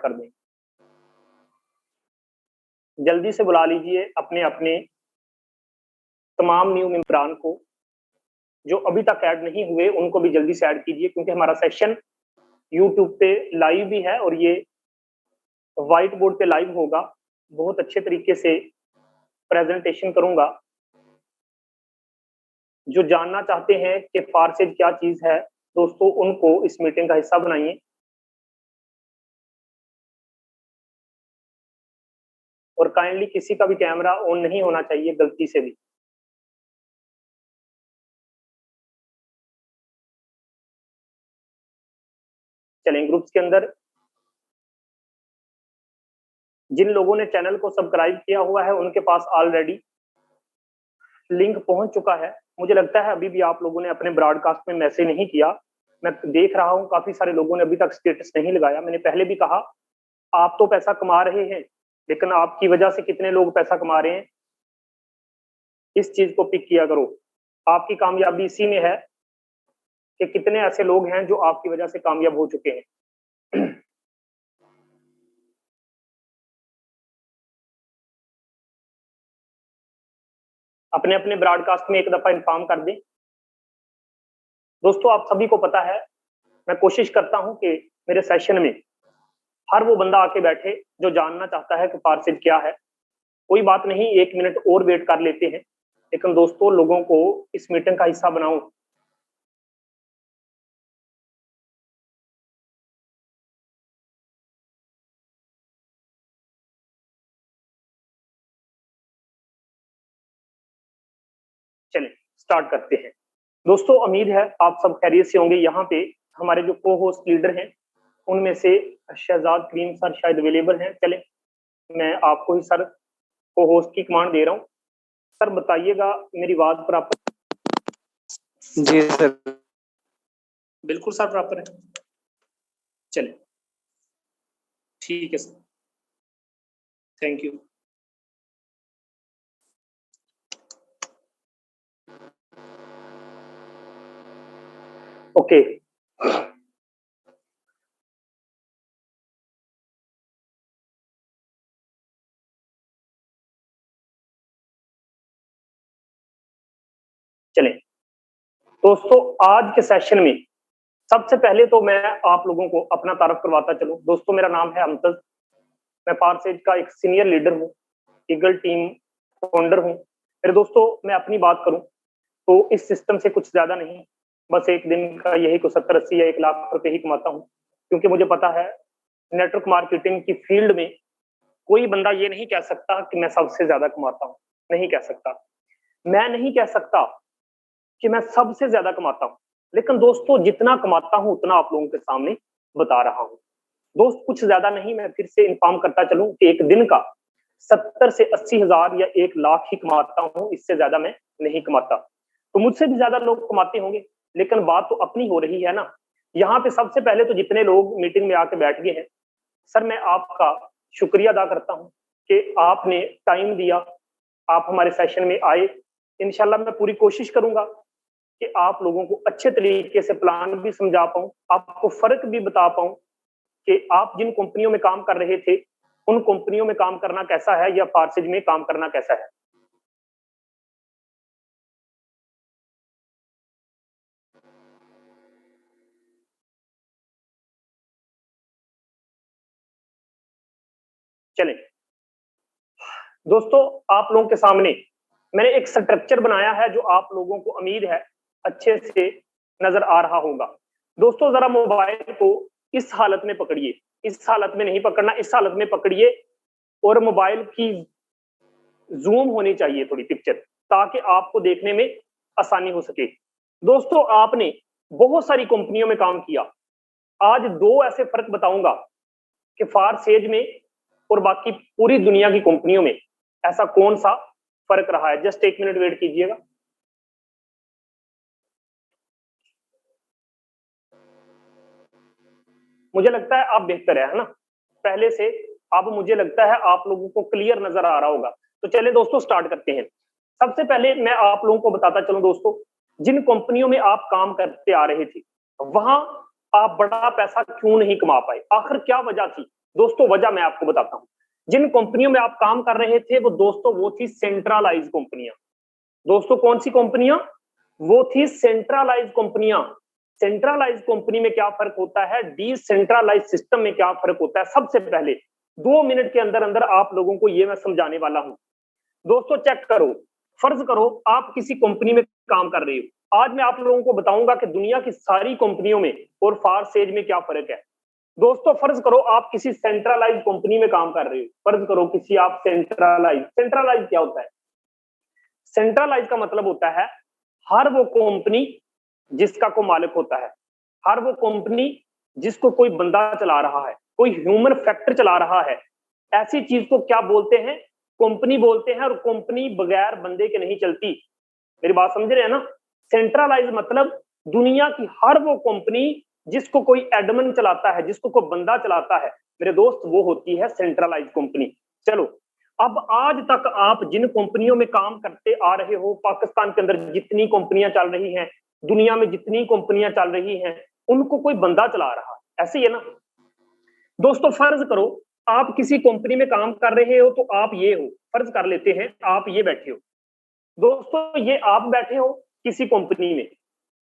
कर दें। जल्दी से बुला लीजिए अपने अपने तमाम न्यू मेंबरान को, जो अभी तक ऐड नहीं हुए उनको भी जल्दी से ऐड कीजिए, क्योंकि हमारा सेशन यूट्यूब पे लाइव भी है और ये व्हाइट बोर्ड पे लाइव होगा। बहुत अच्छे तरीके से प्रेजेंटेशन करूंगा। जो जानना चाहते हैं कि फारसेज क्या चीज है, दोस्तों उनको इस मीटिंग का हिस्सा बनाइए। और काइंडली किसी का भी कैमरा ऑन नहीं होना चाहिए गलती से भी। चलें ग्रुप्स के अंदर जिन लोगों ने चैनल को सब्सक्राइब किया हुआ है उनके पास ऑलरेडी लिंक पहुंच चुका है। मुझे लगता है अभी भी आप लोगों ने अपने ब्रॉडकास्ट में मैसेज नहीं किया। मैं देख रहा हूं काफी सारे लोगों ने अभी तक स्टेटस नहीं लगाया। मैंने पहले भी कहा, आप तो पैसा कमा रहे हैं, लेकिन आपकी वजह से कितने लोग पैसा कमा रहे हैं, इस चीज को पिक किया करो। आपकी कामयाबी इसी में है कि कितने ऐसे लोग हैं जो आपकी वजह से कामयाब हो चुके हैं। अपने अपने ब्रॉडकास्ट में एक दफा इन्फॉर्म कर दें। दोस्तों आप सभी को पता है, मैं कोशिश करता हूं कि मेरे सेशन में हर वो बंदा आके बैठे जो जानना चाहता है कि फारसेज क्या है। कोई बात नहीं, 1 मिनट और वेट कर लेते हैं, लेकिन दोस्तों लोगों को इस मीटिंग का हिस्सा बनाओ। चलें स्टार्ट करते हैं। दोस्तों उम्मीद है आप सब खैरियत से होंगे। यहाँ पे हमारे जो को होस्ट लीडर हैं उनमें से शहजाद करीम सर शायद अवेलेबल हैं। चलें मैं आपको ही सर को होस्ट की कमांड दे रहा हूँ। सर बताइएगा मेरी आवाज पर आप? जी सर, बिल्कुल सर प्रॉपर है। चलें ठीक है सर, थैंक यू। ओके चलें दोस्तों, आज के सेशन में सबसे पहले तो मैं आप लोगों को अपना तारुफ करवाता चलूं। दोस्तों मेरा नाम है अमतज, मैं फारसेज का एक सीनियर लीडर हूं, ईगल टीम फाउंडर हूं। मेरे दोस्तों मैं अपनी बात करूं तो इस सिस्टम से कुछ ज्यादा नहीं, बस एक दिन का यही को 70-80 या 1 लाख रुपए ही कमाता हूं, क्योंकि मुझे पता है नेटवर्क मार्केटिंग की फील्ड में कोई बंदा ये नहीं कह सकता कि मैं सबसे ज्यादा कमाता हूं। नहीं कह सकता। मैं नहीं कह सकता कि मैं सबसे ज्यादा कमाता हूं, लेकिन दोस्तों जितना कमाता हूं उतना आप लोगों के सामने बता रहा हूं। दोस्त कुछ ज्यादा नहीं, मैं फिर से इन्फॉर्म करता चलूं कि एक दिन का 70 से 80 हजार या 1 लाख ही कमाता हूं, इससे ज्यादा मैं नहीं कमाता। तो मुझसे भी ज्यादा लोग कमाते होंगे, लेकिन बात तो अपनी हो रही है ना। यहाँ पे सबसे पहले तो जितने लोग मीटिंग में आके बैठ गए हैं, सर मैं आपका शुक्रिया अदा करता हूं कि आपने टाइम दिया, आप हमारे सेशन में आए। इंशाल्लाह मैं पूरी कोशिश करूंगा कि आप लोगों को अच्छे तरीके से प्लान भी समझा पाऊं, आपको फर्क भी बता पाऊं कि आप जिन कंपनियों में काम कर रहे थे उन कंपनियों में काम करना कैसा है या फारसेज में काम करना कैसा है। चलें दोस्तों, आप लोगों के सामने मैंने एक स्ट्रक्चर बनाया है जो आप लोगों को उम्मीद है अच्छे से नजर आ रहा होगा। दोस्तों जरा मोबाइल को इस हालत में पकड़िए, इस हालत में नहीं पकड़ना, इस हालत में पकड़िए और मोबाइल की जूम होनी चाहिए थोड़ी पिक्चर, ताकि आपको देखने में आसानी हो सके। दोस्तों आपने बहुत सारी कंपनियों में काम किया, आज 2 ऐसे फर्क बताऊंगा कि फारसेज में और बाकी पूरी दुनिया की कंपनियों में ऐसा कौन सा फर्क रहा है। जस्ट 1 मिनट वेट कीजिएगा। मुझे लगता है आप बेहतर है ना पहले से। अब मुझे लगता है आप लोगों को क्लियर नजर आ रहा होगा। तो चलिए दोस्तों स्टार्ट करते हैं। सबसे पहले मैं आप लोगों को बताता चलूं दोस्तों, जिन कंपनियों में आप काम करते आ रहे थे वहां आप बड़ा पैसा क्यों नहीं कमा पाए, आखिर क्या वजह थी। दोस्तों वजह मैं आपको बताता हूं। जिन कंपनियों में आप काम कर रहे थे वो दोस्तों वो थी सेंट्रलाइज कंपनियां। दोस्तों कौन सी कंपनियां? वो थी सेंट्रलाइज कंपनियां। सेंट्रलाइज कंपनी में क्या फर्क होता है, डिसेंट्रलाइज सिस्टम में क्या फर्क होता है, सबसे पहले 2 मिनट के अंदर अंदर आप लोगों को ये मैं समझाने वाला हूं। दोस्तों चेक करो, फर्ज करो आप किसी कंपनी में काम कर रहे हो। आज मैं आप लोगों को बताऊंगा कि दुनिया की सारी कंपनियों में और फारसेज में क्या फर्क है। दोस्तों फर्ज करो आप किसी सेंट्रलाइज कंपनी में काम कर रहे हो, फर्ज करो किसी आप सेंट्रलाइज क्या होता है? सेंट्रलाइज का मतलब होता है हर वो कंपनी जिसका कोई मालिक होता है, हर वो कंपनी जिसको कोई बंदा चला रहा है, कोई ह्यूमन फैक्टर चला रहा है, ऐसी चीज को क्या बोलते हैं? कंपनी बोलते हैं। और कंपनी बगैर बंदे के नहीं चलती। मेरी बात समझ रहे हैं ना? सेंट्रलाइज मतलब दुनिया की हर वो कंपनी जिसको कोई एडमिन चलाता है, जिसको कोई बंदा चलाता है, मेरे दोस्त, वो होती है सेंट्रलाइज कंपनी। चलो, अब आज तक आप जिन कंपनियों में काम करते आ रहे हो, पाकिस्तान के अंदर जितनी कंपनियां चल रही हैं, दुनिया में जितनी कंपनियां चल रही हैं, उनको कोई बंदा चला रहा है, ऐसे ही है ना? दोस्तों फर्ज करो आप किसी कंपनी में काम कर रहे हो, तो आप ये हो, फर्ज कर लेते हैं आप ये बैठे हो। दोस्तों ये आप बैठे हो किसी कंपनी में,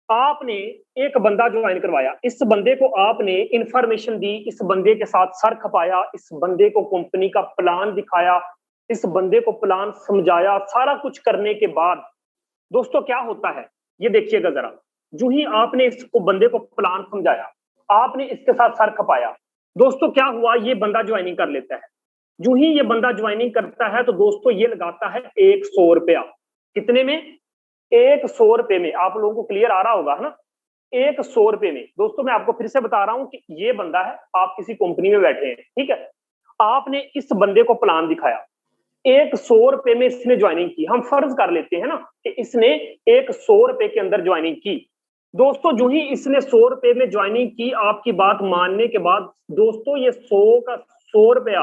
आपने एक बंदा ज्वाइन करवाया, इस बंदे को आपने इंफॉर्मेशन दी, इस बंदे के साथ सर खपाया, इस बंदे को कंपनी का प्लान दिखाया, इस बंदे को प्लान समझाया, सारा कुछ करने के बाद दोस्तों क्या होता है ये देखिएगा जरा। जो ही आपने इसको बंदे को प्लान समझाया, आपने इसके साथ सर खपाया, दोस्तों क्या हुआ, ये बंदा ज्वाइनिंग कर लेता है। जो ही ये बंदा ज्वाइनिंग करता है तो दोस्तों ये लगाता है 100 रुपया। कितने में? 100 रुपए में। आप लोगों को क्लियर आ रहा होगा है ना? 100 रुपए में। दोस्तों मैं आपको फिर से बता रहा हूं कि ये बंदा है, आप किसी कंपनी में बैठे हैं, ठीक है, आपने इस बंदे को प्लान दिखाया, 100 रुपए में इसने ज्वाइनिंग की। हम फर्ज कर लेते हैं ना कि इसने 100 रुपए के अंदर ज्वाइनिंग की। दोस्तों जो ही इसने 100 रुपए में ज्वाइनिंग की, आपकी बात मानने के बाद दोस्तों ये 100 का 100 रुपया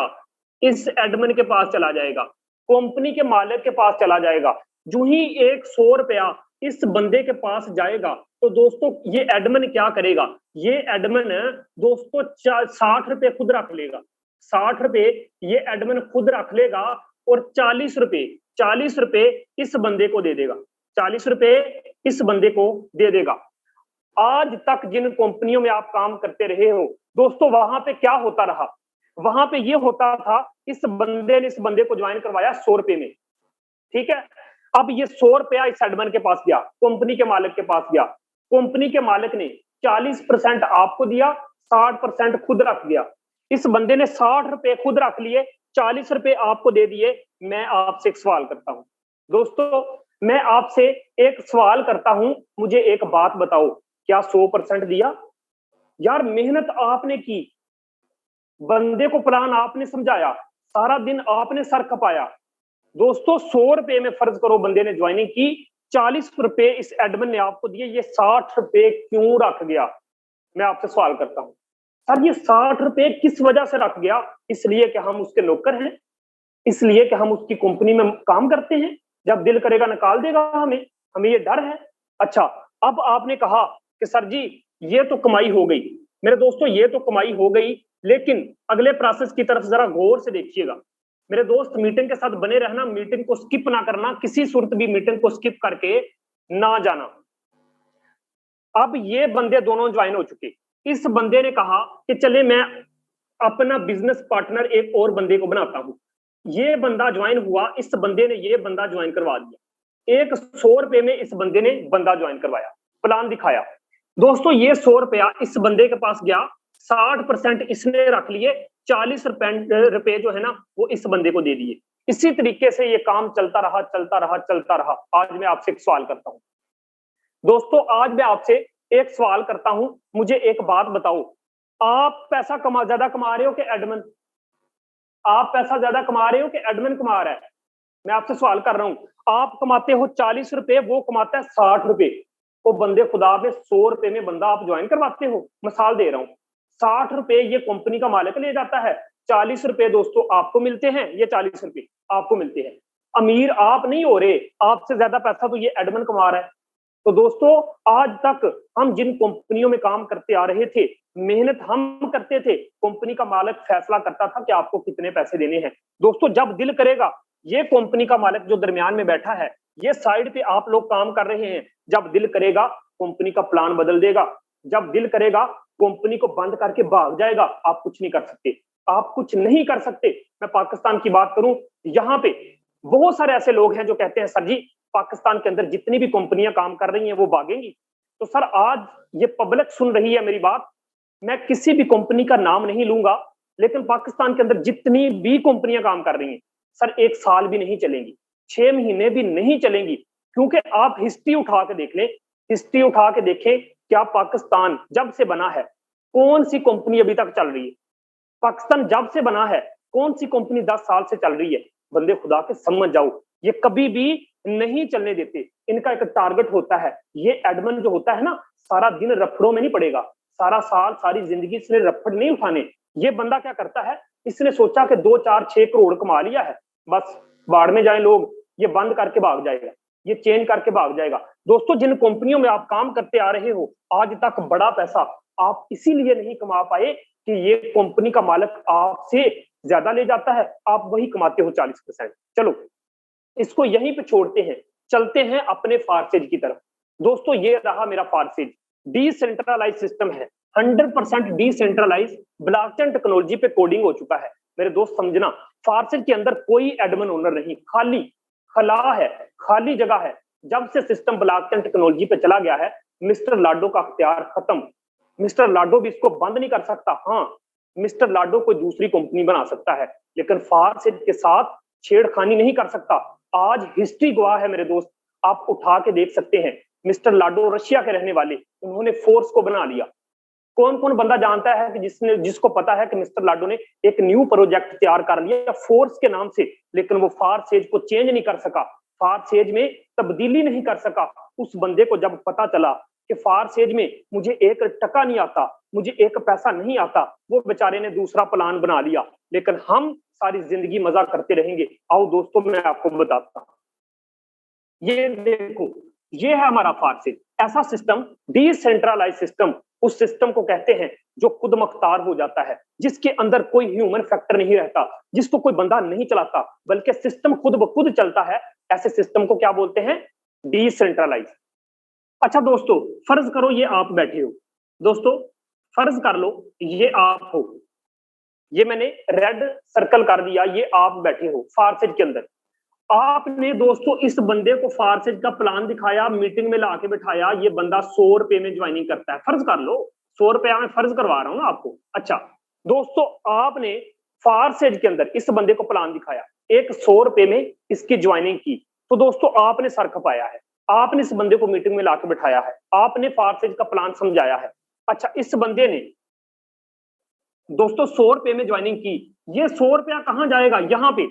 इस एडमिन के पास चला जाएगा, कंपनी के मालिक के पास चला जाएगा। जो ही 100 रुपया इस बंदे के पास जाएगा तो दोस्तों ये एडमिन क्या करेगा? ये एडमिन दोस्तों 60 रुपए खुद रख लेगा। 60 रुपए ये एडमिन खुद रख लेगा और 40 रुपए इस बंदे को दे देगा। 40 रुपए इस बंदे को दे देगा। आज तक जिन कंपनियों में आप काम करते रहे हो दोस्तों, वहां पे क्या होता रहा? वहां पे ये होता था, इस बंदे ने इस बंदे को ज्वाइन करवाया 100 रुपए में, ठीक है। अब ये 100 रुपया इस एडमिन के पास गया, कंपनी के मालिक के पास गया, कंपनी के मालिक ने 40% आपको दिया, 60% खुद रख दिया। इस बंदे ने 60 रुपए खुद रख लिए, 40 रुपए आपको दे दिए। मैं आपसे एक सवाल करता हूं दोस्तों, मैं आपसे एक सवाल करता हूं, मुझे एक बात बताओ, क्या 100% दिया? यार मेहनत आपने की, बंदे को प्लान आपने समझाया, सारा दिन आपने सर खपाया। दोस्तों 100 रुपए में फर्ज करो बंदे ने ज्वाइनिंग की, 40 रुपए इस एडमिन ने आपको दिए, ये 60 रुपए क्यों रख गया? मैं आपसे सवाल करता हूं सर, ये 60 रुपए किस वजह से रख गया? इसलिए कि हम उसके नौकर हैं, इसलिए कि हम उसकी कंपनी में काम करते हैं, जब दिल करेगा निकाल देगा हमें, हमें ये डर है। अच्छा, अब आपने कहा कि सर जी ये तो कमाई हो गई। मेरे दोस्तों ये तो कमाई हो गई, लेकिन अगले प्रोसेस की तरफ जरा गौर से देखिएगा। मेरे दोस्त मीटिंग के साथ बने रहना, मीटिंग को स्किप ना करना, किसी सूरत भी मीटिंग को स्किप करके ना जाना। अब ये बंदे दोनों ज्वाइन हो चुके। इस बंदे ने कहा कि चले मैं अपना बिजनेस पार्टनर एक और बंदे को बनाता हूं। ये बंदा ज्वाइन हुआ, इस बंदे ने ये बंदा ज्वाइन करवा दिया। 100 रुपए में इस बंदे ने बंदा ज्वाइन करवाया, प्लान दिखाया। दोस्तों ये 100 रुपया इस बंदे के पास गया, 60% इसने रख लिए, 40 रुपए जो है ना वो इस बंदे को दे दिए। इसी तरीके से ये काम चलता रहा चलता रहा चलता रहा। आज मैं आपसे एक सवाल करता हूं दोस्तों, आज मैं आपसे एक सवाल करता हूं, मुझे एक बात बताओ, आप पैसा ज्यादा कमा रहे हो कि एडमिन? आप पैसा ज्यादा कमा रहे हो कि एडमिन कमा रहा है? मैं आपसे सवाल कर रहा हूं। आप कमाते हो 40 रुपए, वो कमाता है 60 रुपए। तो बंदे खुदा में 100 रुपए में बंदा आप ज्वाइन करवाते हो। मिसाल दे रहा हूं, 60 रुपए ये कंपनी का मालिक ले जाता है, 40 रुपए दोस्तों आपको मिलते हैं, ये 40 रुपए आपको मिलते हैं। अमीर आप नहीं हो रहे, आपसे ज्यादा पैसा तो ये एडमिन कमा रहा है। तो दोस्तों आज तक हम जिन कंपनियों में काम करते आ रहे थे, मेहनत हम करते थे, कंपनी का मालिक फैसला करता था कि आपको कितने पैसे देने हैं। दोस्तों जब दिल करेगा, ये कंपनी का मालिक जो दरमियान में बैठा है, ये साइड पे आप लोग काम कर रहे हैं, जब दिल करेगा कंपनी का प्लान बदल देगा, जब दिल करेगा कंपनी को बंद करके भाग जाएगा। आप कुछ नहीं कर सकते, आप कुछ नहीं कर सकते। मैं पाकिस्तान की बात करूं, यहाँ पे बहुत सारे ऐसे लोग हैं जो कहते हैं सर जी पाकिस्तान के अंदर जितनी भी कंपनियां काम कर रही हैं वो भागेंगी। तो सर आज ये पब्लिक सुन रही है मेरी बात, मैं किसी भी कंपनी का नाम नहीं लूंगा, लेकिन पाकिस्तान के अंदर जितनी भी कंपनियां काम कर रही हैं सर 1 साल भी नहीं चलेंगी, 6 महीने भी नहीं चलेंगी। क्योंकि आप हिस्ट्री उठा के देख लें, हिस्ट्री उठा के देखें, क्या पाकिस्तान जब से बना है कौन सी कंपनी अभी तक चल रही है? पाकिस्तान जब से बना है कौन सी कंपनी 10 साल से चल रही है? बंदे खुदा के समझ जाओ, ये कभी भी नहीं चलने देते। इनका एक टारगेट होता है, ये एडमन जो होता है ना, सारा दिन रफड़ों में नहीं पड़ेगा, सारा साल सारी जिंदगी इसने रफड़ नहीं उठाने। ये बंदा क्या करता है, इसने सोचा कि 2 4 6 करोड़ कमा लिया है, बस बाढ़ में जाए लोग, ये बंद करके भाग जाएगा, ये चेंज करके भाग जाएगा। दोस्तों जिन कंपनियों में आप काम करते आ रहे हो, आज तक बड़ा पैसा आप इसीलिए नहीं कमा पाए कि ये कंपनी का मालिक आपसे ज्यादा ले जाता है, आप वही कमाते हो 40%। चलो इसको यहीं पे छोड़ते हैं, चलते हैं अपने फारसेज की तरफ। दोस्तों ये रहा मेरा फारसेज, डिसेंट्रलाइज सिस्टम है, 100% डिसेंट्रलाइज ब्लॉकचेन टेक्नोलॉजी पे कोडिंग हो चुका है। मेरे दोस्त समझना, फारसेज के अंदर कोई एडमिन ओनर नहीं, खाली खला है, खाली जगह है। जब से सिस्टम ब्लॉकचेन टेक्नोलॉजी पे चला गया है, मिस्टर लाडो का अख्तियार खत्म। मिस्टर लाडो भी इसको बंद नहीं कर सकता। हाँ, मिस्टर लाडो कोई दूसरी कंपनी बना सकता है, लेकिन फारसेज के साथ छेड़खानी नहीं कर सकता। आज हिस्ट्री गवाह है मेरे दोस्त, आप उठा के देख सकते हैं। मिस्टर लाडो रशिया के रहने वाले, उन्होंने फोर्स को बना लिया। कौन कौन बंदा जानता है कि जिसको पता है कि मिस्टर लाडो ने एक न्यू प्रोजेक्ट तैयार कर लिया फोर्स के नाम से, लेकिन वो फारसेज को चेंज नहीं कर सका, फारसेज में तब्दीली नहीं कर सका। उस बंदे को जब पता चला कि फारसेज में मुझे 1 टका नहीं आता, मुझे 1 पैसा नहीं आता, वो बेचारे ने दूसरा प्लान बना लिया। लेकिन हम सारी जिंदगी मजा करते रहेंगे। आओ दोस्तों मैं आपको बताता हूं, ये देखो, ये है हमारा फारसेज। ऐसा सिस्टम, डिसेंट्रलाइज सिस्टम, उस सिस्टम को कहते हैं जो खुद मुख्तार हो जाता है, जिसके अंदर कोई ह्यूमन फैक्टर नहीं रहता, जिसको कोई बंदा नहीं चलाता, बल्कि सिस्टम खुद ब खुद चलता है। ऐसे सिस्टम को क्या बोलते हैं? डिसेंट्रलाइज। अच्छा दोस्तों, फर्ज करो ये आप बैठे हो, दोस्तों फर्ज कर लो ये आप हो, ये मैंने रेड सर्कल कर दिया, ये आप बैठे हो फारसेज के अंदर। आपने दोस्तों इस बंदे को फारसेज का प्लान दिखाया, मीटिंग में लाके बिठाया, ये बंदा 100 रुपए में ज्वाइनिंग करता है। फर्ज कर लो 100 रुपया, मैं फर्ज करवा रहा हूं ना आपको। अच्छा दोस्तों, आपने फारसेज के अंदर इस बंदे को प्लान दिखाया, एक 100 रुपए में इसकी ज्वाइनिंग की, तो दोस्तों आपने सर खपाया है, आपने इस बंदे को मीटिंग में लाके बिठाया है, आपने फारसेज का प्लान समझाया है। अच्छा, इस बंदे ने दोस्तों 100 रुपए में ज्वाइनिंग की, ये 100 रुपया कहां जाएगा? यहां पे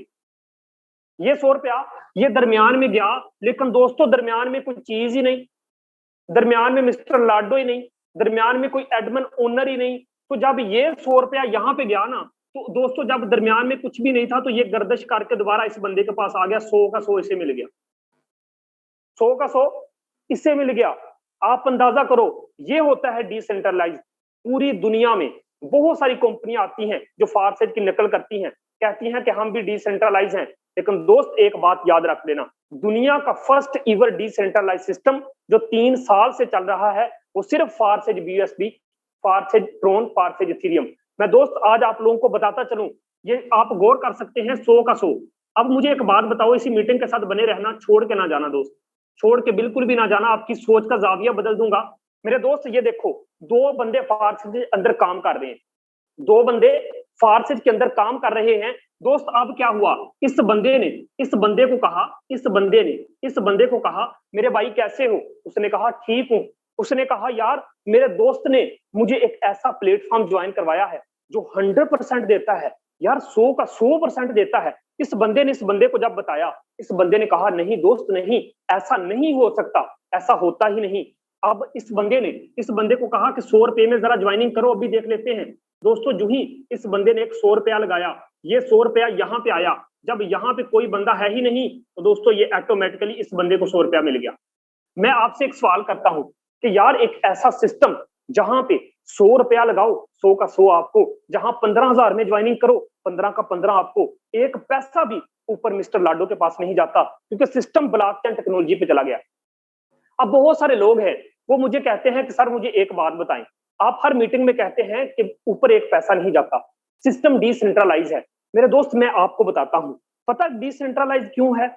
ये 100 रुपया ये दरमियान में गया, लेकिन दोस्तों दरमियान में कोई चीज ही नहीं, दरमियान में मिस्टर लाडो ही नहीं, दरमियान में कोई एडमिन ओनर ही नहीं। तो जब ये 100 रुपया यहाँ पे गया ना, तो दोस्तों जब दरमियान में कुछ भी नहीं था, तो ये गर्दिश करके दोबारा इस बंदे के पास आ गया, 100 का 100 इसे मिल गया, 100 का 100 इससे मिल गया। आप अंदाजा करो, ये होता है डिसेंट्रलाइज। पूरी दुनिया में बहुत सारी कंपनियां आती हैं जो फारसेज की नकल करती हैं, कहती हैं कि हम भी डिसेंट्रलाइज हैं, लेकिन दोस्त एक बात याद रख लेना, दुनिया का फर्स्ट इवर डिसेंट्रलाइज सिस्टम जो 3 साल से चल रहा है, वो सिर्फ फारसेज बीएसबी, फारसेज ट्रोन, फारसेज इथेरियम। मैं दोस्त आज आप लोगों को बताता चलूं, ये आप गौर कर सकते हैं, 100 का 100। अब मुझे एक बात बताओ, इसी मीटिंग के साथ बने रहना, छोड़ के ना जाना दोस्त, छोड़ के बिल्कुल भी ना जाना, आपकी सोच का जाविया बदल दूंगा। मेरे दोस्त ये देखो, 2 बंदे फारसेज के अंदर काम कर रहे हैं, 2 बंदे फारसेज के अंदर काम कर रहे हैं। दोस्त अब क्या हुआ, इस बंदे ने इस बंदे को कहा, इस बंदे को कहा मेरे भाई कैसे हो? उसने कहा ठीक हूं। उसने कहा यार मेरे दोस्त ने मुझे एक ऐसा प्लेटफॉर्म ज्वाइन करवाया है जो 100% देता है यार, 100 का 100% देता है। इस बंदे ने इस बंदे को जब बताया, इस बंदे ने कहा नहीं दोस्त नहीं, ऐसा नहीं हो सकता, ऐसा होता ही नहीं। अब इस बंदे ने इस बंदे को कहा कि 100 रुपए में जरा ज्वाइनिंग करो, अभी देख लेते हैं। दोस्तों जो ही इस बंदे ने एक 100 रुपया लगाया, ये 100 रुपया यहाँ पे आया, जब यहाँ पे कोई बंदा है ही नहीं, तो दोस्तों ये ऑटोमेटिकली इस बंदे को 100 रुपया मिल गया। मैं आपसे एक सवाल करता हूं कि यार एक ऐसा सिस्टम जहां पे 100 रुपया लगाओ, 100 का 100 आपको, जहां 15,000 में ज्वाइनिंग करो, 15 का 15 आपको, एक पैसा भी ऊपर मिस्टर लाडो के पास नहीं जाता, क्योंकि सिस्टम ब्लॉकचेन टेक्नोलॉजी पे चला गया। अब बहुत सारे लोग हैं, वो मुझे कहते हैं कि सर मुझे एक बात बताएं, आप हर मीटिंग में कहते हैं कि ऊपर एक पैसा नहीं जाता, सिस्टम डिसेंट्रलाइज है। मेरे दोस्त मैं आपको बताता हूं, पता डिसेंट्रलाइज क्यों है,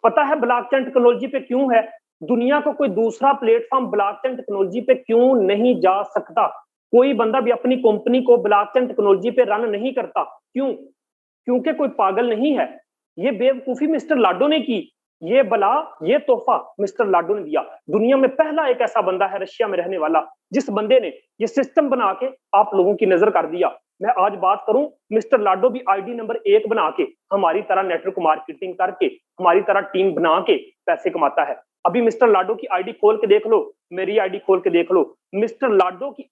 पता है ब्लॉकचेन टेक्नोलॉजी पे क्यों है, दुनिया को कोई दूसरा प्लेटफॉर्म ब्लॉकचेन टेक्नोलॉजी पे क्यों नहीं जा सकता, कोई बंदा भी अपनी कंपनी को ब्लॉकचेन टेक्नोलॉजी पे रन नहीं करता, क्यों? क्योंकि कोई पागल नहीं है, ये बेवकूफी मिस्टर लाडो ने की, ये बला, ये तोहफा मिस्टर लाडो ने दिया। दुनिया में पहला एक ऐसा बंदा है रशिया में रहने वाला, जिस बंदे ने ये सिस्टम बना के आप लोगों की नजर कर दिया। मैं आज बात करूं, मिस्टर लाडो भी आईडी नंबर 1 बना के हमारी तरह नेटवर्क मार्केटिंग करके हमारी तरह टीम बना के पैसे कमाता है। अभी मिस्टर लाडो की आईडी खोल के देख लो, मेरी आईडी खोल के देख लो, मिस्टर लाडो की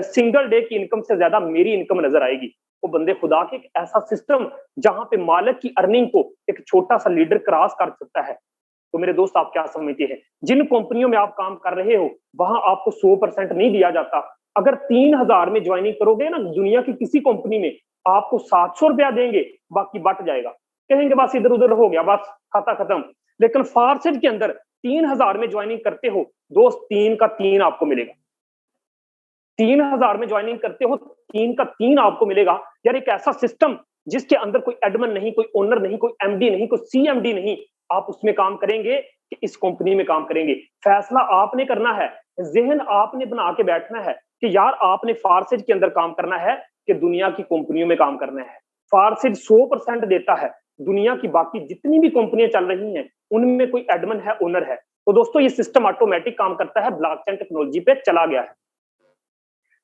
सिंगल डे की इनकम से ज्यादा मेरी इनकम नजर आएगी। वो बंदे खुदा के एक ऐसा सिस्टम जहां पे मालिक की अर्निंग को एक छोटा सा लीडर क्रॉस कर सकता है। तो मेरे दोस्त आप क्या समझते हैं, जिन कंपनियों में आप काम कर रहे हो वहां आपको 100% नहीं दिया जाता। अगर 3,000 में ज्वाइनिंग करोगे ना दुनिया की किसी कंपनी में, आपको 700 रुपया देंगे, बाकी बट जाएगा, कहेंगे बस इधर उधर हो गया, बस खाता खत्म। लेकिन फारसेज के अंदर 3,000 में ज्वाइनिंग करते हो दोस्त, 3 का 3 आपको मिलेगा। 3,000 में ज्वाइनिंग करते हो, 3 का 3 आपको मिलेगा। यार एक ऐसा सिस्टम जिसके अंदर कोई एडमिन नहीं, कोई ओनर नहीं, कोई एमडी नहीं, कोई सीएमडी नहीं, आप उसमें काम करेंगे कि इस कंपनी में काम करेंगे, फैसला आपने करना है। जहन आपने बना के बैठना है कि यार आपने फारसेज के अंदर काम करना है कि दुनिया की कंपनियों में काम करना है। फारसेज 100% देता है, दुनिया की बाकी जितनी भी कंपनियां चल रही हैं उनमें कोई एडमिन है, ओनर है। तो दोस्तों ये सिस्टम ऑटोमेटिक काम करता है, ब्लॉकचेन टेक्नोलॉजी पे चला गया है।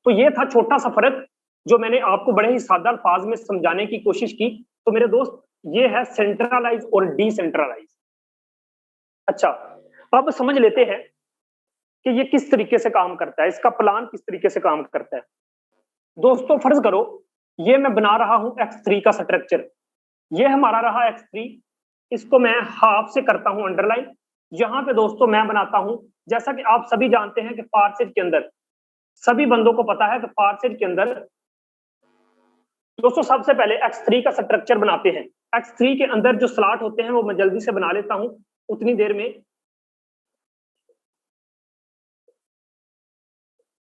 तो ये था छोटा सा फर्क जो मैंने आपको बड़े ही सादा अल्फाज में समझाने की कोशिश की। तो मेरे दोस्त ये है सेंट्रलाइज और डिसेंट्रलाइज। अच्छा, अब समझ लेते हैं कि ये किस तरीके से काम करता है, इसका प्लान किस तरीके से काम करता है। दोस्तों फर्ज करो ये मैं बना रहा हूं X3 का स्ट्रक्चर, ये हमारा रहा X3, इसको मैं हाफ से करता हूं अंडरलाइन। यहां पे दोस्तों मैं बनाता हूं, जैसा कि आप सभी जानते हैं कि फारसेज के अंदर सभी बंदों को पता है कि फारसेज के अंदर दोस्तों सबसे पहले X3 का स्ट्रक्चर बनाते हैं। X3 के अंदर जो स्लॉट होते हैं वो मैं जल्दी से बना लेता हूं उतनी देर में।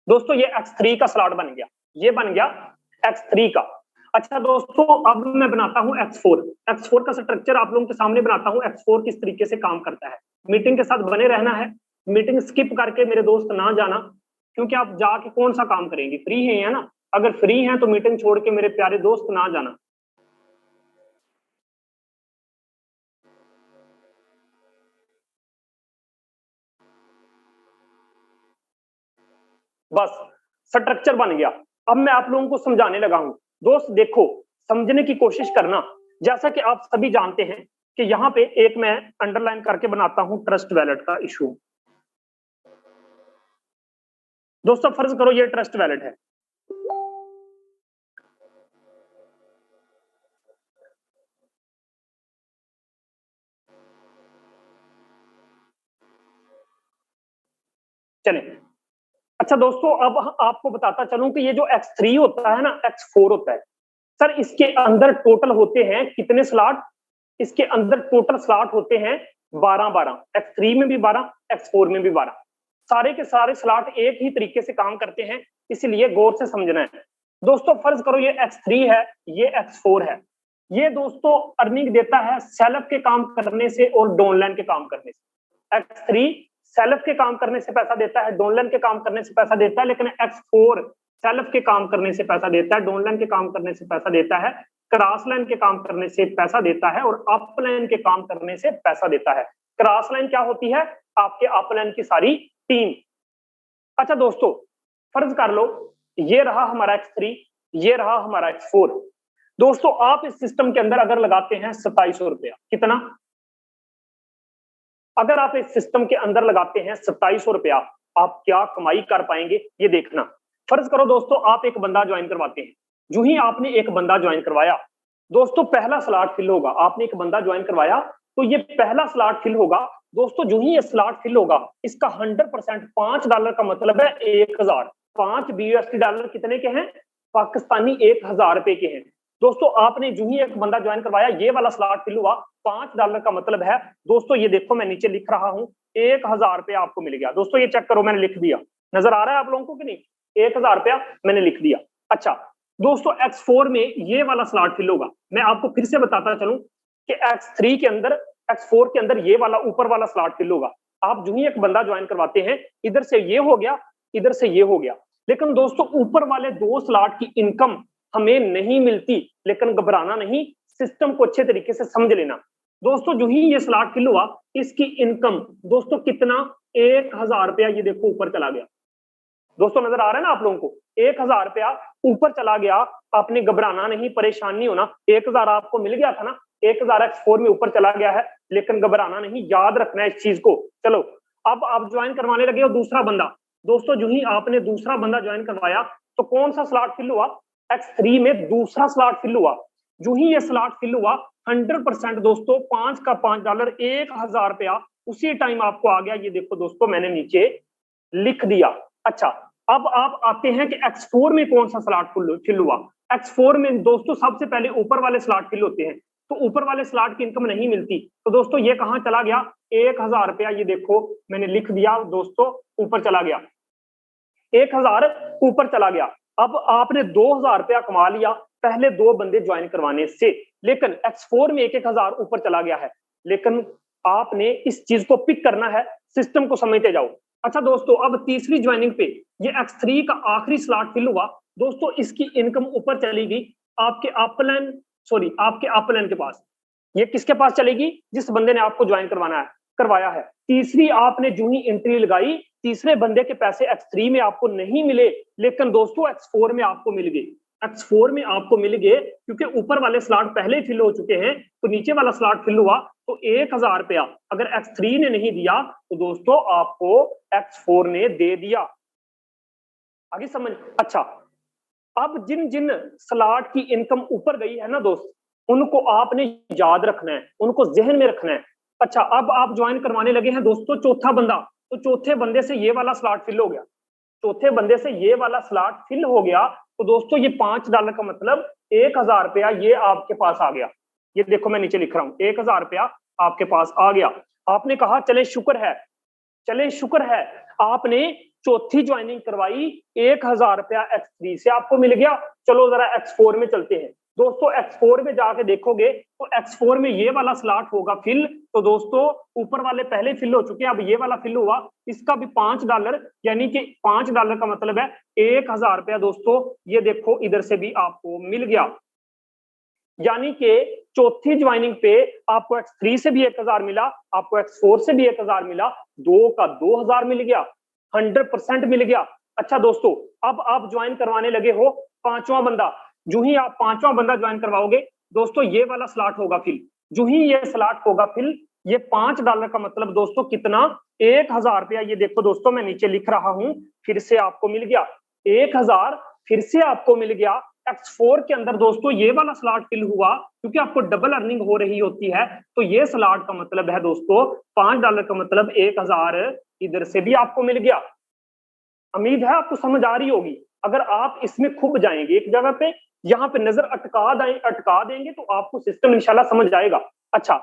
दोस्तों ये X3 का स्लॉट बन गया, ये बन गया X3 का। अच्छा दोस्तों अब मैं बनाता हूं X4। X4 का स्ट्रक्चर आप लोगों के सामने बनाता हूं, X4 किस तरीके से काम करता है। मीटिंग के साथ बने रहना है, मीटिंग स्किप करके मेरे दोस्त ना जाना, क्योंकि आप जाके कौन सा काम करेंगे, फ्री है ना। अगर फ्री हैं तो मीटिंग छोड़ के मेरे प्यारे दोस्त ना जाना। बस स्ट्रक्चर बन गया। अब मैं आप लोगों को समझाने लगा हूं। दोस्त देखो, समझने की कोशिश करना। जैसा कि आप सभी जानते हैं कि यहां पे एक मैं अंडरलाइन करके बनाता हूं ट्रस्ट वैलेट का इशू। दोस्तों फर्ज करो ये ट्रस्ट वैलेट है, चले। अच्छा दोस्तों अब आपको बताता चलूं कि ये जो X3 होता है ना, X4 होता है। सर इसके अंदर टोटल होते हैं कितने स्लॉट, इसके अंदर टोटल स्लॉट होते हैं 12-12। X3 में भी 12, X4 में भी 12। सारे के सारे स्लॉट एक ही तरीके से काम करते हैं, इसलिए गौर से समझना है। दोस्तों फर्ज करो ये X3 है, ये X4 है। ये दोस्तों अर्निंग देता है सेल्फ के काम करने से और डाउनलाइन के काम करने से। X3 सेल्फ के काम करने से पैसा देता है, डाउनलाइन के काम करने से पैसा देता है, लेकिन X4 सेल्फ के काम करने से पैसा देता है, डाउनलाइन के काम करने से पैसा देता है, क्रॉस लाइन के काम करने से पैसा देता है और अपलाइन के काम करने से पैसा देता है। क्रॉस लाइन क्या होती है, आपके अपलाइन की सारी टीम। अच्छा दोस्तों फर्ज कर लो ये रहा हमारा X3, ये रहा हमारा X4। दोस्तों आप इस सिस्टम के अंदर अगर लगाते हैं 2700 रुपया, कितना, अगर आप इस सिस्टम के अंदर लगाते हैं 2700 रुपया, आप क्या कमाई कर पाएंगे ये देखना। फर्ज करो दोस्तों आप एक बंदा ज्वाइन करवाते हैं, जो ही आपने एक बंदा ज्वाइन करवाया दोस्तों पहला स्लॉट फिल होगा। आपने एक बंदा ज्वाइन करवाया तो ये पहला स्लॉट फिल होगा दोस्तों जो ही ये स्लॉट फिल होगा इसका 100% $5 का मतलब है 1000। 5 BUSD डॉलर कितने के हैं? पाकिस्तानी 1000 रुपए के हैं। दोस्तों आपने जो ही एक बंदा ज्वाइन करवाया, ये वाला स्लॉट फिल हुआ, $5 का मतलब है दोस्तों, ये देखो मैं नीचे लिख रहा हूं, 1000 रुपया आपको मिल गया। दोस्तों ये चेक करो, मैंने लिख दिया, नजर आ रहा है आप लोगों को कि नहीं? 1000 रुपया मैंने लिख दिया। अच्छा दोस्तों X4 में ये वाला स्लॉट फिल होगा। मैं आपको फिर से बताता चलूं कि X3 के अंदर, X4 के अंदर ये वाला ऊपर वाला स्लॉट फिल होगा। आप जो ही एक बंदा ज्वाइन करवाते हैं, इधर से ये हो गया, इधर से ये हो गया, लेकिन दोस्तों ऊपर वाले 2 स्लॉट की इनकम हमें नहीं मिलती। लेकिन घबराना नहीं, सिस्टम को अच्छे तरीके से समझ लेना। दोस्तों जो ही ये स्लॉट फिल हुआ, इसकी इनकम दोस्तों कितना? 1000 रुपया, ये देखो ऊपर चला गया। दोस्तों नजर आ रहा है ना आप लोगों को? 1000 रुपया ऊपर चला गया। आपने घबराना नहीं, परेशान नहीं होना। 1000 आपको मिल गया था ना, 1000 X4 में ऊपर चला गया है, लेकिन घबराना नहीं, याद रखना है इस चीज को। चलो अब आप ज्वाइन करवाने लगे हो दूसरा बंदा। दोस्तों जो ही आपने दूसरा बंदा ज्वाइन करवाया, तो कौन सा स्लॉट फिल हुआ? X3 में दूसरा स्लॉट फिल हुआ। जो ही ये स्लॉट फिल हुआ, 100% दोस्तों 5 का $5, 1000 रुपया उसी टाइम आपको आ गया। ये देखो दोस्तों मैंने नीचे लिख दिया। अच्छा अब आप आते हैं कि X4 में कौन सा स्लॉट फिल हुआ। X4 में दोस्तों सबसे पहले ऊपर वाले स्लॉट फिल होते हैं, तो ऊपर वाले स्लॉट की इनकम नहीं मिलती। तो दोस्तों ये कहां चला गया? 1000 रुपया, ये देखो मैंने लिख दिया दोस्तों, ऊपर चला गया। 1000 ऊपर चला गया। अब आपने 2000 रुपया कमा लिया पहले 2 बंदे ज्वाइन करवाने से, लेकिन X4 में 1000 ऊपर चला गया है। लेकिन आपने इस चीज को पिक करना है, सिस्टम को समझते जाओ। अच्छा दोस्तों अब तीसरी ज्वाइनिंग पे ये X3 का आखिरी स्लॉट फिल हुआ। दोस्तों इसकी इनकम ऊपर चली गई आपके आपके अपलाइन के पास। ये किसके पास चलेगी? जिस बंदे ने आपको ज्वाइन करवाया है। तीसरी आपने जो ही एंट्री लगाई, तीसरे बंदे के पैसे X3 में आपको नहीं मिले, लेकिन दोस्तों X4 में आपको मिल गए। X4 में आपको मिल गए क्योंकि ऊपर वाले स्लॉट पहले फिल हो चुके हैं, तो नीचे वाला स्लॉट फिल हुआ। तो 1000 रुपया अगर X3 ने नहीं दिया, तो दोस्तों आपको X4 ने दे दिया। आगे समझ? अच्छा अब जिन जिन स्लॉट की इनकम ऊपर गई है ना दोस्त, उनको आपने याद रखना है, उनको जहन में रखना है। अच्छा अब आप ज्वाइन करवाने लगे हैं दोस्तों चौथा बंदा, तो चौथे बंदे से ये वाला स्लॉट फिल हो गया। चौथे बंदे से ये वाला स्लॉट फिल हो गया, तो दोस्तों ये $5 का मतलब 1000 रुपया ये आपके पास आ गया। ये देखो मैं नीचे लिख रहा हूं, 1000 रुपया आपके पास आ गया। आपने कहा चले शुक्र है, चले शुक्र है, आपने चौथी ज्वाइनिंग करवाई, 1000 रुपया X3 से आपको मिल गया। चलो जरा X4 में चलते हैं। दोस्तों X4 में जाके देखोगे तो X4 में ये वाला स्लॉट होगा फिल। तो दोस्तों ऊपर वाले पहले फिल हो चुके हैं, अब ये वाला फिल हुआ, इसका भी $5, यानी कि $5 का मतलब है 1000 रुपया। दोस्तों ये देखो इधर से भी आपको मिल गया, यानी कि चौथी ज्वाइनिंग पे आपको X3 से भी 1000 मिला, आपको X4 से भी 1000 मिला, 2 का 2000 मिल गया, 100% मिल गया। अच्छा दोस्तों अब आप ज्वाइन करवाने लगे हो पांचवा बंदा। जो ही आप पांचवा बंदा ज्वाइन करवाओगे दोस्तों, ये वाला स्लॉट होगा फिल। जो ही ये स्लॉट होगा फिल, ये $5 का मतलब दोस्तों कितना? 1000 रुपया। ये देखो दोस्तों मैं नीचे लिख रहा हूं, फिर से आपको मिल गया 1000, फिर से आपको मिल गया। X4 के अंदर दोस्तों ये वाला स्लॉट फिल हुआ, क्योंकि आपको डबल अर्निंग हो रही होती है, तो ये स्लॉट का मतलब है दोस्तों $5 का मतलब 1000 इधर से भी आपको मिल गया। उम्मीद है आपको समझ आ रही होगी। अगर आप इसमें खूब जाएंगे एक जगह पे, यहाँ पे नजर अटका देंगे तो आपको सिस्टम इंशाल्लाह समझ आएगा। अच्छा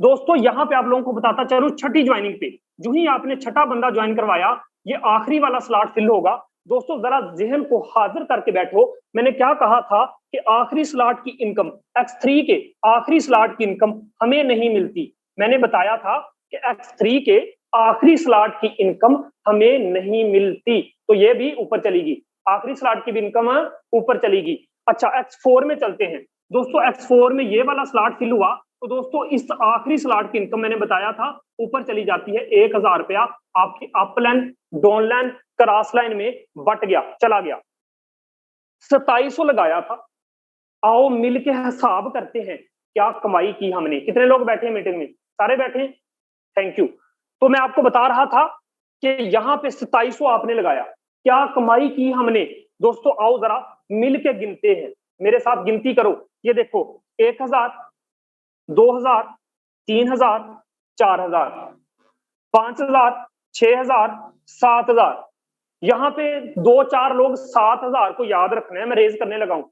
दोस्तों यहाँ पे आप लोगों को बताता चलूं, छठी ज्वाइनिंग पे जो ही आपने छठा बंदा ज्वाइन करवाया, ये आखिरी वाला स्लॉट फिल होगा। दोस्तों जरा जहन को हाजिर करके बैठो, मैंने क्या कहा था कि आखिरी स्लॉट की इनकम, X3 के आखिरी स्लॉट की इनकम हमें नहीं मिलती। मैंने बताया था कि X3 के आखिरी स्लॉट की इनकम हमें नहीं मिलती, तो ये भी ऊपर चलेगी, आखिरी स्लॉट की भी इनकम ऊपर चलेगी। अच्छा X4 में चलते हैं दोस्तों। X4 में ये वाला स्लॉट फिल हुआ, तो दोस्तों इस आखिरी स्लॉट की इनकम मैंने बताया था ऊपर चली जाती है 1000 रुपया। आपकी अपलाइन, डाउनलाइन, क्रॉस लाइन में बट गया, चला गया। 2700 लगाया था। आओ मिलके हिसाब करते हैं क्या कमाई की हमने। कितने लोग बैठे हैं मीटिंग में? सारे बैठे हैं, थैंक यू। तो मैं आपको बता रहा था कि यहाँ पे 2700 आपने लगाया, क्या कमाई की हमने। दोस्तों आओ जरा मिल के गिनते हैं, मेरे साथ गिनती करो। ये देखो 1000, 2000, 3000, 4000, 5,000, 6,000, 7,000। यहाँ पे 2-4 लोग 7,000 को याद रखना है। मैं रेज करने लगा हूं,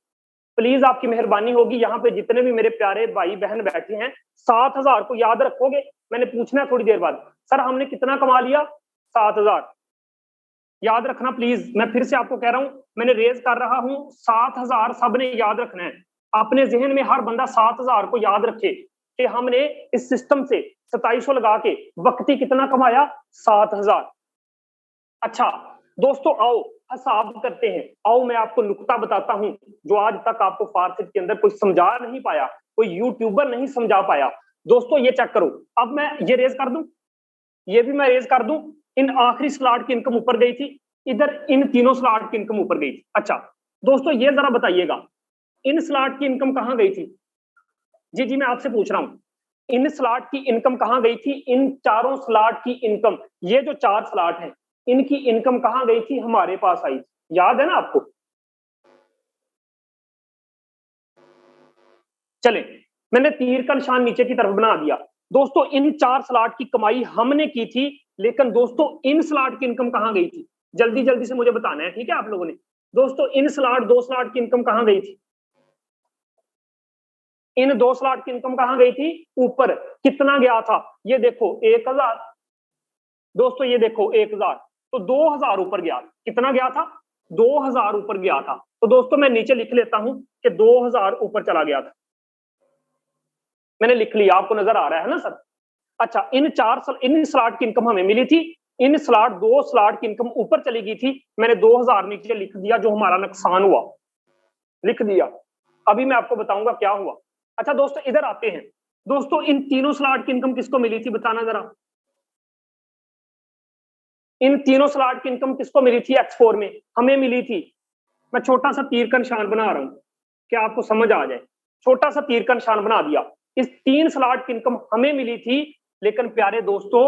प्लीज आपकी मेहरबानी होगी, यहाँ पे जितने भी मेरे प्यारे भाई बहन बैठे हैं 7,000 को याद रखोगे। मैंने पूछना है थोड़ी देर बाद, सर हमने कितना कमा लिया? 7,000। याद रखना प्लीज, मैं फिर से आपको कह रहा हूं, मैंने रेज कर रहा हूं 7,000 सबने याद रखना है। अपने जहन में हर बंदा 7,000 को याद रखे कि हमने इस सिस्टम से 2700 लगा के वक्ती कितना कमाया? 7,000। अच्छा दोस्तों आओ हिसाब करते हैं। आओ मैं आपको नुक्ता बताता हूं जो आज तक आपको फारसी के अंदर कोई समझा नहीं पाया, कोई यूट्यूबर नहीं समझा पाया। दोस्तों ये चेक करो, अब मैं ये रेज कर दूं, ये भी मैं रेज कर दूं। इन आखिरी स्लॉट की इनकम ऊपर गई थी, इधर इन तीनों स्लॉट की इनकम ऊपर गई थी। अच्छा दोस्तों ये जरा बताइएगा, इन स्लॉट की इनकम कहां गई थी? जी जी मैं आपसे पूछ रहा हूं, इन स्लॉट की इनकम कहां गई थी? इन चारों स्लॉट की इनकम, ये जो 4 स्लॉट हैं इनकी इनकम कहां गई थी? हमारे पास आई। याद है ना आपको? चले, मैंने तीर का निशान नीचे की तरफ बना दिया। दोस्तों इन 4 स्लॉट की कमाई हमने की थी, लेकिन दोस्तों इन स्लॉट की इनकम कहां गई थी? जल्दी जल्दी से मुझे बताना है, ठीक है आप लोगों ने। दोस्तों इन स्लॉट 2 स्लॉट की इनकम कहां गई थी? इन 2 स्लॉट की इनकम कहां गई थी? ऊपर। कितना गया था? ये देखो 1,000। दोस्तों ये देखो 1,000, तो 2,000 ऊपर गया। कितना गया था? 2,000 ऊपर गया था। तो दोस्तों मैं नीचे लिख लेता हूं कि 2,000 ऊपर चला गया था। मैंने लिख लिया, आपको नजर आ रहा है ना सर? अच्छा इन स्लॉट की इनकम हमें मिली थी, इन स्लॉट 2 स्लॉट की इनकम ऊपर चली गई थी। मैंने 2,000 नीचे लिख दिया, जो हमारा नुकसान हुआ लिख दिया। अभी मैं आपको बताऊंगा क्या हुआ। अच्छा दोस्तों इधर आते हैं। दोस्तों इन तीनों स्लॉट की इनकम किसको मिली थी? बताना जरा। इन तीनों स्लॉट की इनकम किसको मिली थी? X4 में हमें मिली थी। मैं छोटा सा तीर का निशान बना रहा हूं, क्या आपको समझ आ जाए। छोटा सा तीर का निशान बना दिया। इस 3 स्लॉट की इनकम हमें मिली थी, लेकिन प्यारे दोस्तों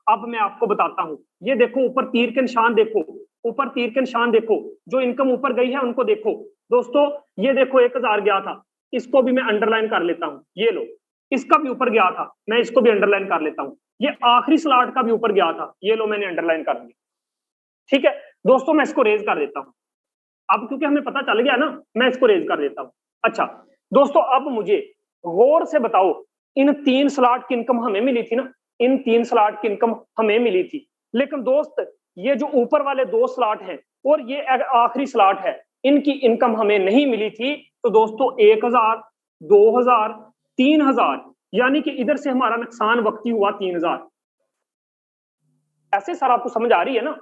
अब मैं आपको बताता हूं। ये देखो ऊपर तीर के निशान देखो, ऊपर तीर के निशान देखो, जो इनकम ऊपर गई है उनको देखो। दोस्तों ये देखो 1,000 गया था, इसको भी मैं अंडरलाइन कर लेता हूं। ये लो, इसका भी ऊपर गया था, मैं इसको भी अंडरलाइन कर लेता हूं। ये आखिरी स्लॉट का भी ऊपर गया था, ये लो मैंने अंडरलाइन कर दिया। ठीक है दोस्तों, मैं इसको रेज कर देता हूं। अब क्योंकि हमें पता चल गया ना, मैं इसको रेज कर देता हूं। अच्छा दोस्तों अब मुझे गौर से बताओ, इन 3 स्लॉट की इनकम हमें मिली थी ना, इन 3 स्लॉट की इनकम हमें मिली थी। लेकिन दोस्त ये जो ऊपर वाले 2 स्लॉट हैं और ये आखिरी स्लॉट है, इनकी इनकम हमें नहीं मिली थी। तो दोस्तों 1,000, 2,000, 3,000, यानी कि इधर से हमारा नुकसान वक्ती हुआ 3,000। ऐसे सर आपको समझ आ रही है ना?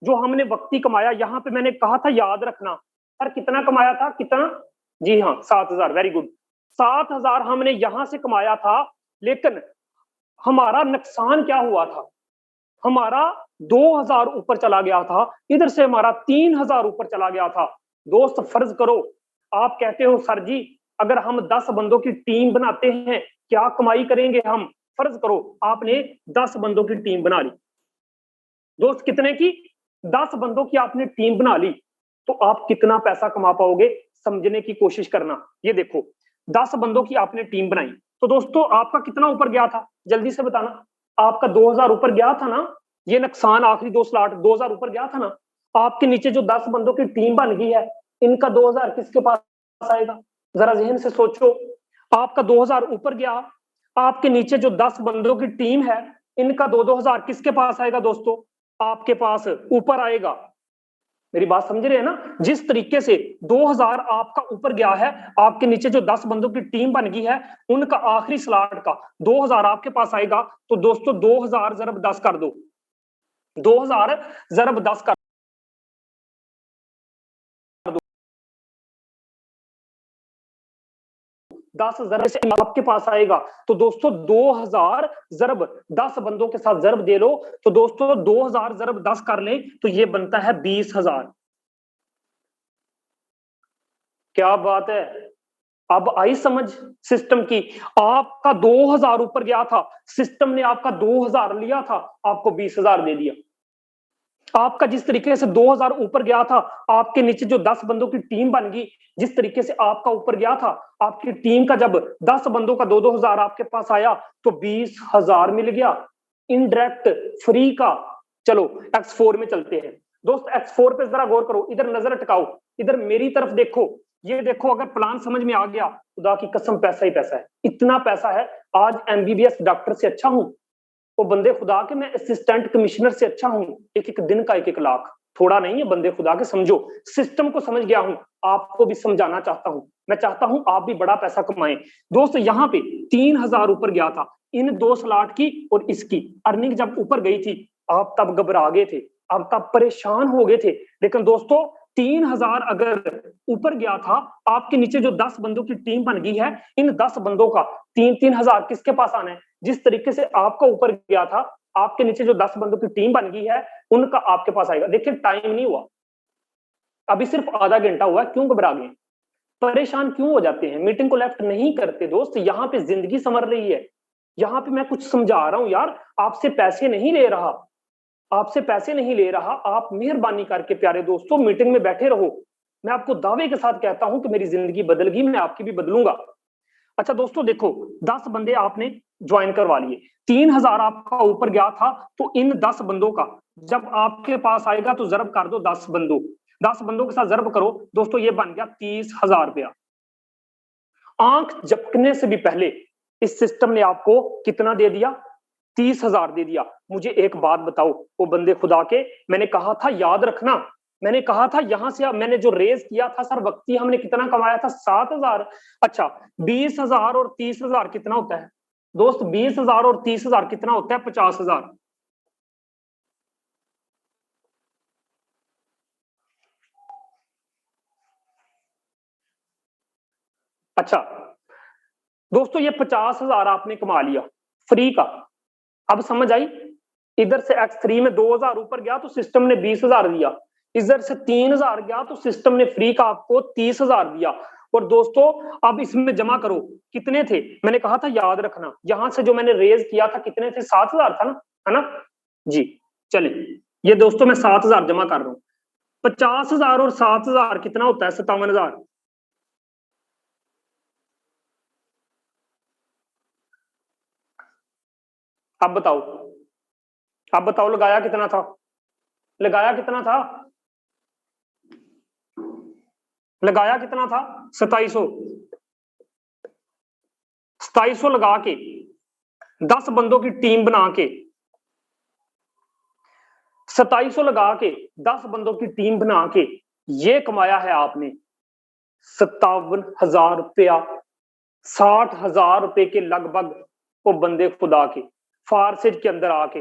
जो हमने वक्ती कमाया, यहां पे मैंने कहा था याद रखना सर कितना कमाया था, कितना? जी हाँ 7,000, वेरी गुड। 7,000 हमने यहां से कमाया था, लेकिन हमारा नुकसान क्या हुआ था? हमारा 2,000 ऊपर चला गया था, इधर से हमारा 3,000 ऊपर चला गया था। दोस्त फर्ज करो, आप कहते हो सर जी अगर हम 10 बंदों की टीम बनाते हैं क्या कमाई करेंगे हम? फर्ज करो आपने 10 बंदों की टीम बना ली। दोस्त कितने की? 10 बंदों की आपने टीम बना ली, तो आप कितना पैसा कमा पाओगे समझने की कोशिश करना। ये देखो 10 बंदों की आपने टीम बनाई, तो दोस्तों आपका कितना ऊपर गया था? जल्दी से बताना। आपका 2,000 ऊपर गया था ना? ये नुकसान आखिरी 2 स्लॉट 2,000 ऊपर गया था ना? आपके नीचे जो 10 बंदों की टीम बन गई है, इनका 2,000 किसके पास आएगा? जरा जहन से सोचो। आपका 2,000 ऊपर गया, आपके नीचे जो 10 बंदों की टीम है, इनका 2,000 किसके पास आएगा? दोस्तों आपके पास ऊपर आएगा। मेरी बात समझ रहे हैं ना? जिस तरीके से 2,000 आपका ऊपर गया है, आपके नीचे जो 10 बंदों की टीम बन गई है, उनका आखिरी स्लॉट का 2,000 आपके पास आएगा। तो दोस्तों 2,000 ज़रब 10 कर दो, 2,000 ज़रब 10 कर 10 ज़रब से आपके पास आएगा। तो दोस्तों 2,000 ज़रब 10 बंदों के साथ ज़रब दे लो, तो दोस्तों 2,000 ज़रब 10 कर ले तो ये बनता है 20,000। क्या बात है, अब आई समझ सिस्टम की। आपका 2,000 ऊपर गया था, सिस्टम ने आपका 2,000 लिया था, आपको 20,000 दे दिया। आपका जिस तरीके से 2,000 ऊपर गया था, आपके नीचे जो 10 बंदों की टीम बन गई, जिस तरीके से आपका ऊपर गया था, आपकी टीम का जब 10 बंदों का 2-2 हजार आपके पास आया तो 20,000 मिल गया। इनडायरेक्ट फ्री का, चलो X4 में चलते हैं दोस्त। X4 पे जरा गौर करो, इधर नजर टिकाओ, इधर मेरी तरफ देखो, ये देखो, अगर प्लान समझ में आ गया, खुदा की कसम पैसा ही पैसा है, इतना पैसा है। आज MBBS डॉक्टर से अच्छा हूं तो बंदे खुदा के मैं असिस्टेंट कमिश्नर से अच्छा हूं। एक एक दिन का 1-1 लाख थोड़ा नहीं है बंदे खुदा के, समझो सिस्टम को समझ गया हूं, आपको भी समझाना चाहता हूं। मैं चाहता हूं आप भी बड़ा पैसा कमाएं दोस्त। यहाँ पे 3000 ऊपर गया था इन 2 स्लॉट की और इसकी अर्निंग जब ऊपर गई थी, आप तब घबरा गए थे, आप तब परेशान हो गए थे। लेकिन दोस्तों 3000 अगर ऊपर गया था, आपके नीचे जो 10 बंदों की टीम बन गई है, इन 10 बंदों का 3-3 हजार किसके पास आना है? जिस तरीके से आपका ऊपर गया था, आपके नीचे जो 10 बंदों की टीम बन गई है, उनका आपके पास आएगा। देखिए टाइम नहीं हुआ, अभी सिर्फ आधा घंटा हुआ, क्यों घबरा गए, परेशान क्यों हो जाते हैं, मीटिंग को लेफ्ट नहीं करते दोस्त। यहाँ पे जिंदगी संवर रही है, यहाँ पे मैं कुछ समझा रहा हूं यार, आपसे पैसे नहीं ले रहा, आपसे पैसे नहीं ले रहा। आप मेहरबानी करके प्यारे दोस्तों मीटिंग में बैठे रहो। मैं आपको दावे के साथ कहता हूं कि मेरी जिंदगी बदल गई, मैं आपकी भी बदलूंगा। अच्छा दोस्तों देखो, 10 बंदे आपने ज्वाइन करवा लिए, 3000 आपका ऊपर गया था, तो इन 10 बंदों का जब आपके पास आएगा तो जरब कर दो 10 बंदों, 10 बंदों के साथ जरब करो दोस्तों, ये बन गया 30,000 रुपया। आंख झपकने से भी पहले इस सिस्टम ने आपको कितना दे दिया? 30,000 दे दिया। मुझे एक बात बताओ, वो बंदे खुदा के, मैंने कहा था याद रखना, मैंने कहा था यहां से मैंने जो रेज किया था सर वक्ती, हमने कितना कमाया था? 7,000। अच्छा 20,000 और 30,000 कितना होता है दोस्त? 20,000 और 30,000 कितना होता है? 50,000। अच्छा दोस्तों ये 50,000 आपने कमा लिया फ्री का। अब समझ आई? इधर से X3 में 2,000 ऊपर गया तो सिस्टम ने 20,000 दिया, इधर से 3,000 गया तो सिस्टम ने फ्री का आपको 30,000 दिया। और दोस्तों अब इसमें जमा करो, कितने थे? मैंने कहा था याद रखना, यहां से जो मैंने रेज किया था कितने थे? 7,000 था ना, है ना जी? चलिए ये दोस्तों मैं 7,000 जमा कर रहा हूं। 50,000 और 7,000 कितना होता है? 57,000। अब बताओ, अब बताओ लगाया कितना था? लगाया कितना था? लगाया कितना था? 2700। 2700 लगा के 10 बंदों की टीम बना के, 2700 लगा के 10 बंदों की टीम बना के ये कमाया है आपने 57,000 रुपया, 60,000 रुपए के लगभग। वो बंदे खुदा के फारसेज के अंदर आके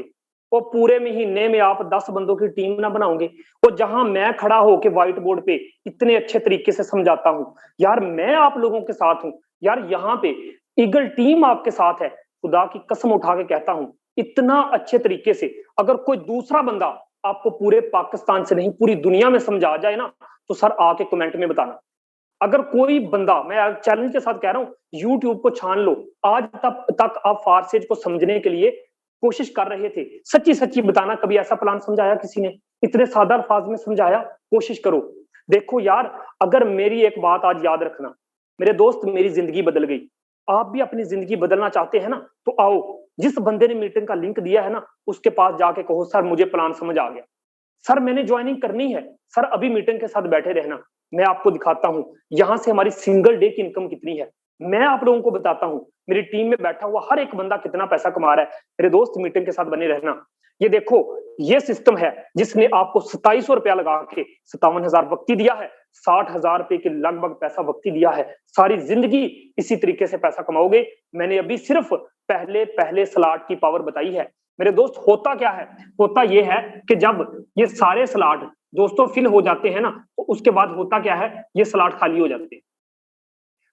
वो पूरे महीने में आप 10 बंदों की टीम ना बनाओगे। वो जहां मैं खड़ा होके व्हाइट बोर्ड पे इतने अच्छे तरीके से समझाता हूं यार, मैं आप लोगों के साथ हूं यार, यहाँ पे ईगल टीम आपके साथ है। खुदा की कसम उठा के कहता हूं, इतना अच्छे तरीके से अगर कोई दूसरा बंदा आपको पूरे पाकिस्तान से नहीं पूरी दुनिया में समझा जाए ना, तो सर आके कमेंट में बताना। अगर कोई बंदा, मैं चैलेंज के साथ कह रहा हूं, यूट्यूब को छान लो, आज तक आप फारसेज को समझने के लिए कोशिश कर रहे थे, सच्ची सच्ची बताना कभी ऐसा प्लान समझाया किसी ने? इतने सादा अल्फाज में समझाया? कोशिश करो। देखो यार, अगर मेरी एक बात आज याद रखना मेरे दोस्त, मेरी जिंदगी बदल गई। आप भी अपनी जिंदगी बदलना चाहते हैं ना, तो आओ, जिस बंदे ने मीटिंग का लिंक दिया है ना, उसके पास जाके कहो सर मुझे प्लान समझ आ गया, सर मैंने ज्वाइनिंग करनी है, सर अभी मीटिंग के साथ बैठे रहना, मैं आपको दिखाता हूं यहां से हमारी सिंगल डे की इनकम कितनी है। मैं आप लोगों को बताता हूं मेरी टीम में बैठा हुआ हर एक बंदा कितना पैसा कमा रहा है। मेरे दोस्त मीटिंग के साथ बने रहना। ये देखो, ये सिस्टम है जिसने आपको 2700 रुपया लगा के 57,000 वक्ती दिया है, 60,000 रुपए के लगभग पैसा वक्ती दिया है। सारी जिंदगी इसी तरीके से पैसा कमाओगे। मैंने अभी सिर्फ पहले पहले स्लॉट की पावर बताई है मेरे दोस्त। होता क्या है? होता यह है कि जब ये सारे स्लॉट दोस्तों फिल हो जाते हैं ना, तो उसके बाद होता क्या है, ये स्लॉट खाली हो जाते हैं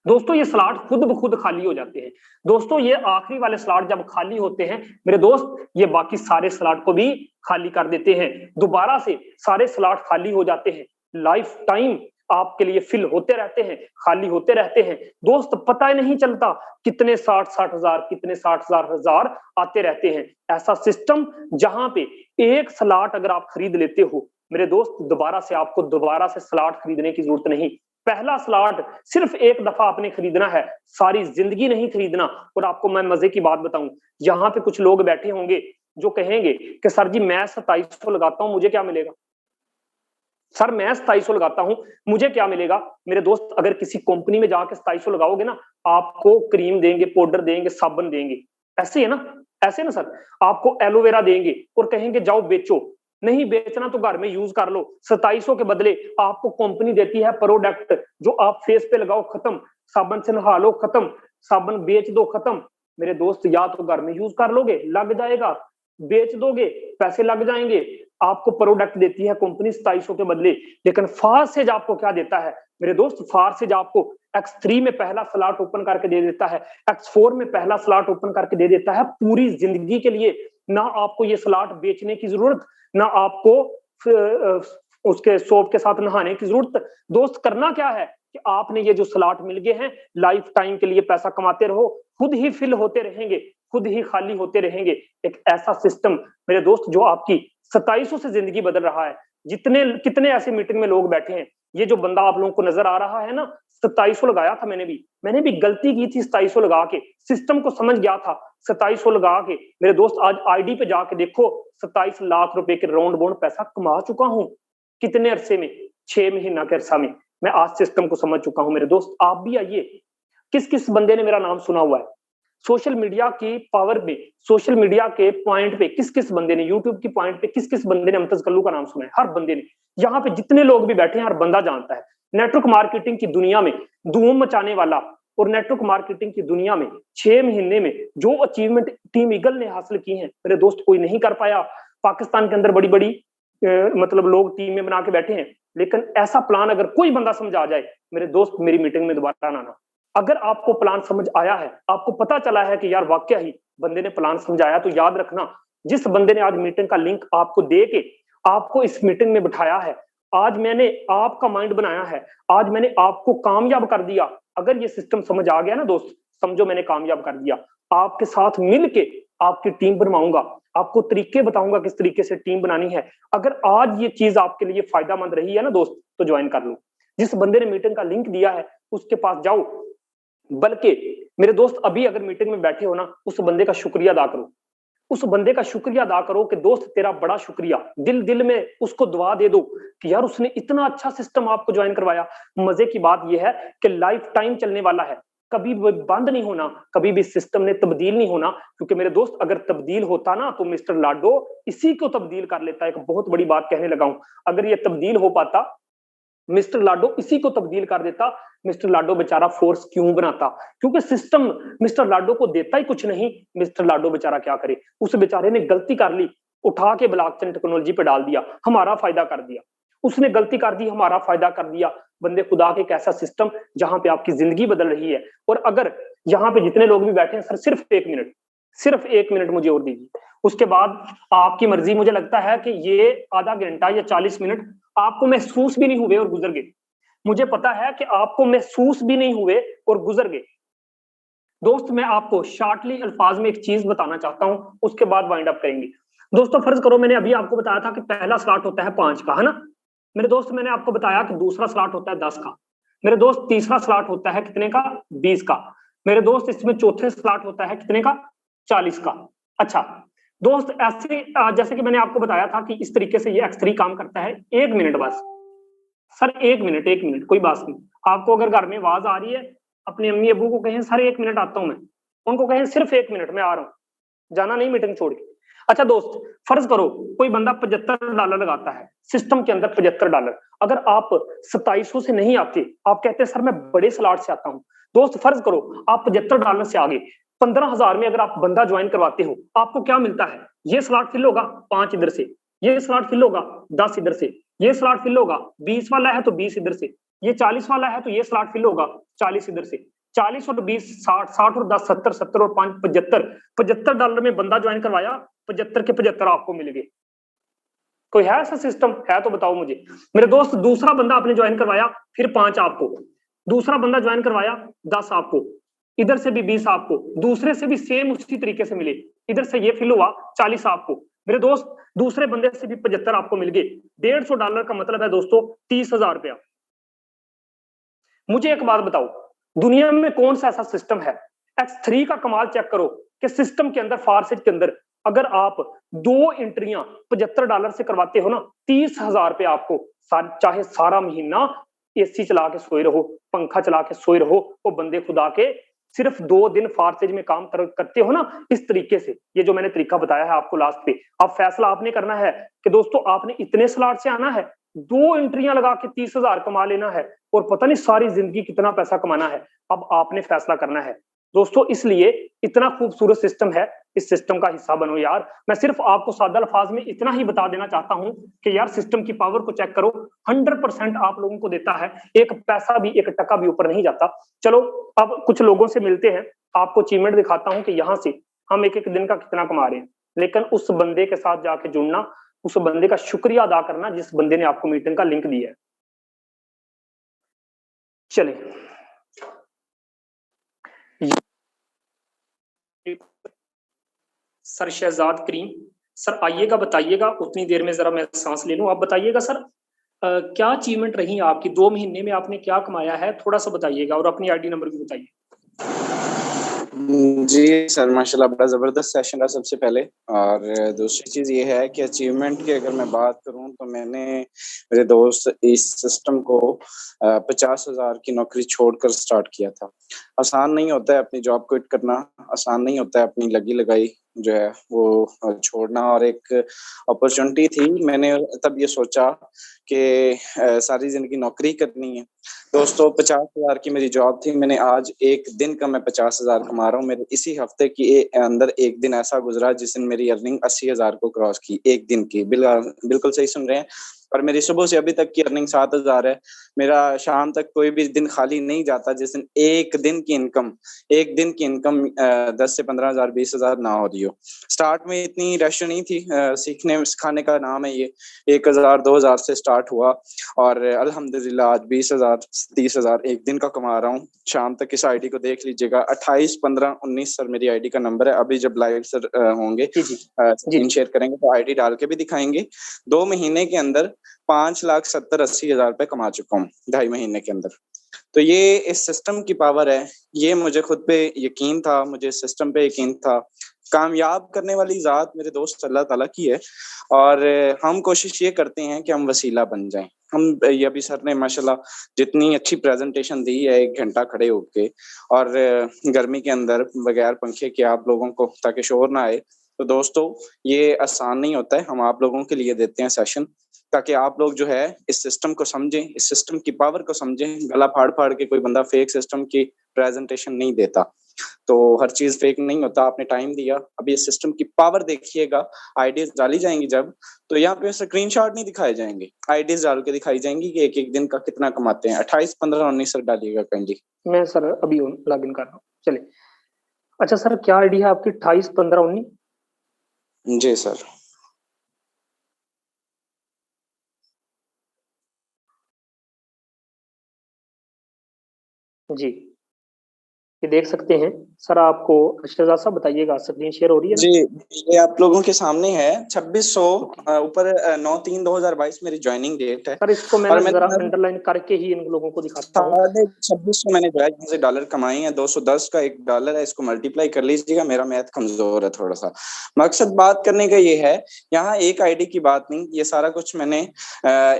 दोस्तों। ये स्लॉट खुद ब खुद खाली हो जाते हैं दोस्तों। ये आखिरी वाले स्लॉट जब खाली होते हैं मेरे दोस्त, ये बाकी सारे स्लॉट को भी खाली कर देते हैं। दोबारा से सारे स्लॉट खाली हो जाते हैं, लाइफ टाइम आपके लिए फिल होते रहते हैं, खाली होते रहते हैं दोस्त। पता ही नहीं चलता कितने 60 हजार कितने 60,000 आते रहते हैं। ऐसा सिस्टम जहां पे एक स्लॉट अगर आप खरीद लेते हो मेरे दोस्त, दोबारा से आपको दोबारा से स्लॉट खरीदने की जरूरत नहीं। पहला स्लॉट सिर्फ एक दफा आपने खरीदना है, सारी जिंदगी नहीं खरीदना। और आपको मैं मजे की बात बताऊं, यहाँ पे कुछ लोग बैठे होंगे जो कहेंगे कि सर जी मैं 2700 लगाता हूं, मुझे क्या मिलेगा? सर मैं 2700 लगाता हूं, मुझे क्या मिलेगा? मेरे दोस्त, अगर किसी कंपनी में जाके 2700 लगाओगे ना, आपको क्रीम देंगे, पाउडर देंगे, साबुन देंगे। ऐसे है ना? ऐसे ना सर? आपको एलोवेरा देंगे और कहेंगे जाओ बेचो। नहीं बेचना तो घर में यूज कर लो। 2700 के बदले आपको कंपनी देती है प्रोडक्ट, जो आप फेस पे लगाओ, खत्म। साबुन से नहा लो, खत्म। साबुन बेच दो, खत्म। मेरे दोस्त, या तो घर में यूज कर लोगे, लग जाएगा, बेच दोगे, पैसे लग जाएंगे। आपको प्रोडक्ट देती है कंपनी 2700 के बदले, लेकिन फारसेज आपको क्या देता है मेरे दोस्त? फारसेज आपको X3 में पहला स्लॉट ओपन करके दे देता है, X4 में पहला स्लॉट ओपन करके दे देता है पूरी जिंदगी के लिए। ना आपको ये स्लॉट बेचने की जरूरत, ना आपको उसके सोप के साथ नहाने की जरूरत। दोस्त, करना क्या है कि आपने ये जो स्लॉट मिल गए हैं, लाइफ टाइम के लिए पैसा कमाते रहो, खुद ही फिल होते रहेंगे, खुद ही खाली होते रहेंगे। एक ऐसा सिस्टम मेरे दोस्त जो आपकी 2700 से जिंदगी बदल रहा है। जितने कितने ऐसे मीटिंग में लोग बैठे हैं, ये जो बंदा आप लोगों को नजर आ रहा है ना, 2700 लगाया था मैंने भी गलती की थी 2700 लगा के, सिस्टम को समझ गया था 2700 लगा के। मेरे दोस्त, आज आईडी पे जाके देखो, 27 लाख रुपए के राउंड बाउंड पैसा कमा चुका हूं। कितने अरसे में? 6 महीना के अरसा में मैं आज सिस्टम को समझ चुका हूं। मेरे दोस्त, आप भी आइए। किस किस बंदे ने मेरा नाम सुना हुआ है? सोशल मीडिया की पावर में, सोशल मीडिया के पॉइंट पे किस किस बंदे ने, यूट्यूब की पॉइंट पे किस किस बंदे ने मुमताज कल्लू का नाम सुना है? हर बंदे ने। यहाँ पे जितने लोग भी बैठे हैं, हर बंदा जानता है। नेटवर्क मार्केटिंग की दुनिया में धूम मचाने वाला, और नेटवर्क मार्केटिंग की दुनिया में 6 महीने में जो अचीवमेंट टीम ईगल ने हासिल की है, मेरे दोस्त, कोई नहीं कर पाया। पाकिस्तान के अंदर बड़ी बड़ी मतलब लोग टीमें बना के बैठे हैं, लेकिन ऐसा प्लान अगर कोई बंदा समझ आ जाए, मेरे दोस्त, मेरी मीटिंग में दोबारा ना आना। अगर आपको प्लान समझ आया है, आपको पता चला है कि यार वाकया ही बंदे ने प्लान समझाया, तो याद रखना, जिस बंदे ने आज मीटिंग का लिंक आपको दे के आपको इस मीटिंग में बिठाया है, आज मैंने आपका माइंड बनाया है, आज मैंने आपको कामयाब कर दिया। अगर ये सिस्टम समझ आ गया ना दोस्त, समझो मैंने कामयाब कर दिया। आपके साथ मिलके आपकी टीम बनवाऊंगा, आपको तरीके बताऊंगा किस तरीके से टीम बनानी है। अगर आज ये चीज आपके लिए फायदामंद रही है ना दोस्त, तो ज्वाइन कर लो। जिस बंदे ने मीटिंग का लिंक दिया है उसके पास जाओ। बल्कि मेरे दोस्त, अभी अगर मीटिंग में बैठे हो ना, उस बंदे का शुक्रिया अदा करो। उस बंदे का शुक्रिया अदा करो कि दोस्त तेरा बड़ा शुक्रिया। दिल दिल में उसको दुआ दे दो कि यार उसने इतना अच्छा सिस्टम आपको ज्वाइन करवाया। मजे की बात यह है कि लाइफ टाइम चलने वाला है, कभी भी बंद नहीं होना, कभी भी सिस्टम ने तब्दील नहीं होना। क्योंकि मेरे दोस्त, अगर तब्दील होता ना, तो मिस्टर लाडो इसी को तब्दील कर लेता। एक बहुत बड़ी बात कहने लगा हूं, अगर ये तब्दील हो पाता, मिस्टर लाडो इसी को तब्दील कर देता। मिस्टर लाडो बेचारा फोर्स क्यों बनाता? क्योंकि सिस्टम मिस्टर लाडो को देता ही कुछ नहीं। मिस्टर लाडो बेचारा क्या करे? उस बेचारे ने गलती कर ली, उठा के ब्लॉकचेन टेक्नोलॉजी पे डाल दिया, हमारा फायदा कर दिया। उसने गलती कर दी, हमारा फायदा कर दिया। बंदे खुदा के, एक ऐसा सिस्टम जहां पे आपकी जिंदगी बदल रही है। और अगर यहाँ पे जितने लोग भी बैठे हैं, सर सिर्फ 1 मिनट मुझे और दीजिए, उसके बाद आपकी मर्जी। मुझे लगता है कि ये आधा घंटा या 40 मिनट आपको महसूस भी नहीं हुए और गुजर गए। मुझे पता है कि आपको महसूस भी नहीं हुए और गुजर गए। दोस्त, मैं आपको शॉर्टली अल्फाज में एक चीज बताना चाहता हूं, उसके बाद वाइंड अप करेंगे। दोस्तों, फर्ज करो मैंने अभी आपको बताया था कि पहला स्लॉट होता है 5 का, है ना? मेरे दोस्त, मैंने आपको बताया कि दूसरा स्लॉट होता है 10 का। मेरे दोस्त, तीसरा स्लॉट होता है कितने का? 20 का। मेरे दोस्त, इसमें चौथे स्लॉट होता है कितने का? 40 का। अच्छा दोस्त, ऐसे जैसे कि मैंने आपको बताया था कि इस तरीके से ये X3 काम करता है। 1 मिनट बस सर, 1 मिनट, कोई बात नहीं। आपको अगर घर में आवाज आ रही है, अपने अम्मी अबू को कहें सर 1 मिनट आता हूं मैं, उनको कहें सिर्फ 1 मिनट में आ रहा हूं, जाना नहीं मीटिंग छोड़ के। अच्छा दोस्त, फर्ज करो कोई बंदा $75 लगाता है सिस्टम के अंदर, $75। अगर आप 2700 से नहीं आते, आप कहते हैं सर मैं बड़े स्लॉट से आता हूं। दोस्त, फर्ज करो आप $75 से आगे 15,000 में अगर आप बंदा ज्वाइन करवाते हो, आपको क्या मिलता है? ये स्लॉट फिल होगा 5 इधर से, ये स्लॉट फिल होगा 10 इधर से, ये स्लॉट फिल होगा 20 वाला है तो 20 इधर से, ये 40 वाला है तो ये स्लॉट फिल होगा 40 इधर से। 40 और 20 60, 60 और 10 70, 70 और 5 75। $75 में बंदा ज्वाइन करवाया, 75 के 75 आपको मिल गए। कोई है ऐसा सिस्टम? है तो बताओ मुझे। मेरे दोस्त, दूसरा बंदा आपने ज्वाइन करवाया, फिर 5 आपको। दूसरा बंदा ज्वाइन करवाया, 10 आपको। इधर से भी 20 आपको। दूसरे से भी सेम उसी तरीके से मिले, इधर से ये फिल हुआ 40 आपको। मेरे दोस्त, दूसरे बंदे से भी 75 आपको मिल गए। $150 का मतलब है दोस्तों 30,000 रुपया। मुझे एक बात बताओ, दुनिया में कौन सा ऐसा सिस्टम है? X3 का कमाल चेक करो कि सिस्टम के अंदर, फारसेट के अंदर अगर आप 2 एंट्रियां $75 से करवाते हो ना, 30,000 रुपए आपको चाहे सारा महीना एसी चला के सोए रहो, पंखा चला के सोए रहो, वो बंदे खुदा के सिर्फ 2 दिन फार्सेज में काम करते हो ना, इस तरीके से, ये जो मैंने तरीका बताया है आपको लास्ट पे, अब फैसला आपने करना है कि दोस्तों आपने इतने स्लॉट से आना है, 2 एंट्रियां लगा के 30,000 कमा लेना है और पता नहीं सारी जिंदगी कितना पैसा कमाना है। अब आपने फैसला करना है दोस्तों, इसलिए इतना खूबसूरत सिस्टम है, इस सिस्टम का हिस्सा बनो यार। मैं सिर्फ आपको सादा अल्फाज में इतना ही बता देना चाहता हूं कि यार सिस्टम की पावर को चेक करो, 100% आप लोगों को देता है, एक पैसा भी, एक टका भी ऊपर नहीं जाता। चलो अब कुछ लोगों से मिलते हैं, आपको अचीवमेंट दिखाता हूं कि यहां से हम एक दिन का कितना कमा रहे हैं, लेकिन उस बंदे के साथ जाके जुड़ना, उस बंदे का शुक्रिया अदा करना जिस बंदे ने आपको मीटिंग का लिंक दिया है। चले सर शहजाद करीम सर आइएगा, बताइएगा, उतनी देर में जरा मैं सांस ले लूं। आप बताइएगा सर क्या अचीवमेंट रही आपकी 2 महीने में, आपने क्या कमाया है, थोड़ा सा बताइएगा और अपनी आईडी नंबर भी बताइए। जी सर, माशाल्लाह बड़ा ज़बरदस्त सेशन रहा सबसे पहले। और दूसरी चीज़ ये है कि अचीवमेंट की अगर मैं बात करूं तो मैंने, मेरे दोस्त, इस सिस्टम को 50,000 की नौकरी छोड़कर स्टार्ट किया था। आसान नहीं होता है अपनी जॉब क्विट करना, आसान नहीं होता है अपनी लगी लगाई जो है वो छोड़ना। और एक अपॉर्चुनिटी थी, मैंने तब ये सोचा कि सारी जिंदगी नौकरी करनी है। दोस्तों 50,000 की मेरी जॉब थी, मैंने आज एक दिन का मैं 50,000 कमा रहा हूँ। मेरे इसी हफ्ते की अंदर एक दिन ऐसा गुजरा जिस दिन मेरी अर्निंग 80,000 को क्रॉस की, एक दिन की। बिल्कुल सही सुन रहे हैं। और मेरी सुबह से अभी तक की अर्निंग 7,000 है। मेरा शाम तक कोई भी दिन खाली नहीं जाता जिस दिन एक दिन की इनकम 10 से 15,000 20,000 ना हो रही हो। स्टार्ट में इतनी रश नहीं थी, सीखने सिखाने का नाम है ये। 1,000 2,000 से स्टार्ट हुआ और अल्हम्दुलिल्लाह आज 20,000 30,000 एक दिन का कमा रहा हूँ। शाम तक इस आईडी को देख लीजिएगा। 28 15 19 सर मेरी आईडी का नंबर है। अभी जब लाइव सर होंगे स्क्रीन शेयर करेंगे तो आईडी डाल के भी दिखाएंगे। 2 महीने के अंदर 5,70,80,000 रुपए कमा चुका हूँ, 2.5 महीने के अंदर। तो ये इस सिस्टम की पावर है, ये मुझे खुद पे यकीन था, मुझे सिस्टम पे यकीन था। कामयाब करने वाली जात मेरे दोस्त अल्लाह ताला की है और हम कोशिश ये करते हैं कि हम वसीला बन जाएं। हम ये अभी सर ने माशाल्लाह जितनी अच्छी प्रेजेंटेशन दी है 1 घंटा खड़े होके और गर्मी के अंदर बगैर पंखे के आप लोगों को, ताकि शोर ना आए। तो दोस्तों ये आसान नहीं होता है, हम आप लोगों के लिए देते हैं सेशन ताकि आप लोग जो है इस सिस्टम को समझें, इस सिस्टम की पावर को समझें। गला फाड़ फाड़ के कोई बंदा फेक सिस्टम की प्रेजेंटेशन नहीं देता, तो हर चीज फेक नहीं होता। आपने टाइम दिया, अभी इस सिस्टम की पावर देखिएगा। आईडीज डाली जाएंगी जब, तो यहाँ पे स्क्रीनशॉट नहीं दिखाए जाएंगे, आईडीज डाल के दिखाई जाएंगी कि एक एक दिन का कितना कमाते हैं। 28 15 19 सर डालिएगा कंजी। मैं सर अभी लॉग इन कर रहा हूँ। चले अच्छा सर, क्या आईडी है आपकी? 28 15 19? जी सर। जी, ये देख सकते हैं सर। आपको शहजाद साहब बताइएगा, स्क्रीन शेयर हो रही है ना? जी, ये आप लोगों के सामने है। 2600 ऊपर 9/3/2022 मेरी ज्वाइनिंग डेट है। सर इसको मैं जरा अंडरलाइन करके ही इन लोगों को दिखाता हूँ। 2600 मैंने जो है डॉलर कमाए हैं। 210 का $1 है, इसको मल्टीप्लाई कर लीजिएगा। मेरा मैथ कमजोर है थोड़ा सा। मकसद बात करने का ये है, यहाँ एक आईडी की बात नहीं, ये सारा कुछ मैंने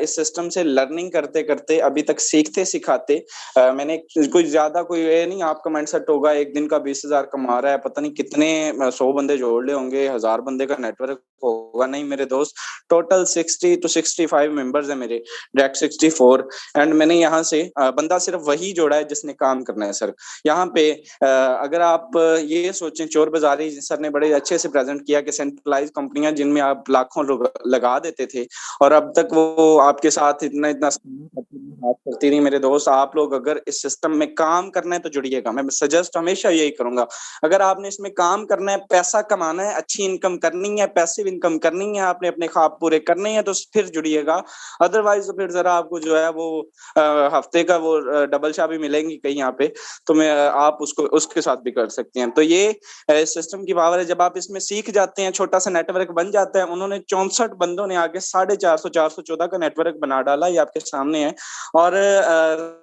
इस सिस्टम से लर्निंग करते करते, अभी तक सीखते सिखाते, मैंने कुछ ज्यादा कोई ये नहीं आपका माइंडसेट होगा एक दिन का 20,000 कमा रहा है, पता नहीं कितने 100 बंदे जोड़ ले होंगे, 1000 बंदे का नेटवर्क होगा। नहीं मेरे दोस्त, टोटल 60 to 65 मेंबर्स है मेरे, डायरेक्ट 64। एंड मैंने यहाँ से बंदा सिर्फ वही जोड़ा है जिसने काम करना है सर। यहाँ पे अगर आप ये सोचें, चोर बाजारी सर ने बड़े अच्छे से प्रेजेंट किया कि सेंट्रलाइज कंपनियां जिनमें आप लाखों लगा देते थे और अब तक वो आपके साथ इतना बात करती रही। मेरे दोस्त, आप लोग अगर इस सिस्टम में काम करना है तो जुड़िएगा। मैं सजेस्ट हमेशा यही करूंगा, अगर आपने इसमें काम करना है, पैसा कमाना है, अच्छी इनकम करनी है, पैसिव इनकम करनी है, आपने अपने ख्वाब पूरे करने हैं तो फिर जुड़िएगा, अदरवाइज तो फिर जरा आपको जो है वो हफ्ते का वो डबल शाह भी मिलेंगी कहीं यहाँ पे, तो मैं आप उसको उसके साथ भी कर सकते हैं। तो ये सिस्टम की पावर है, जब आप इसमें सीख जाते हैं, छोटा सा नेटवर्क बन जाता है। उन्होंने 64 बंदों ने आगे 450 414 का नेटवर्क बना डाला, ये आपके सामने है, और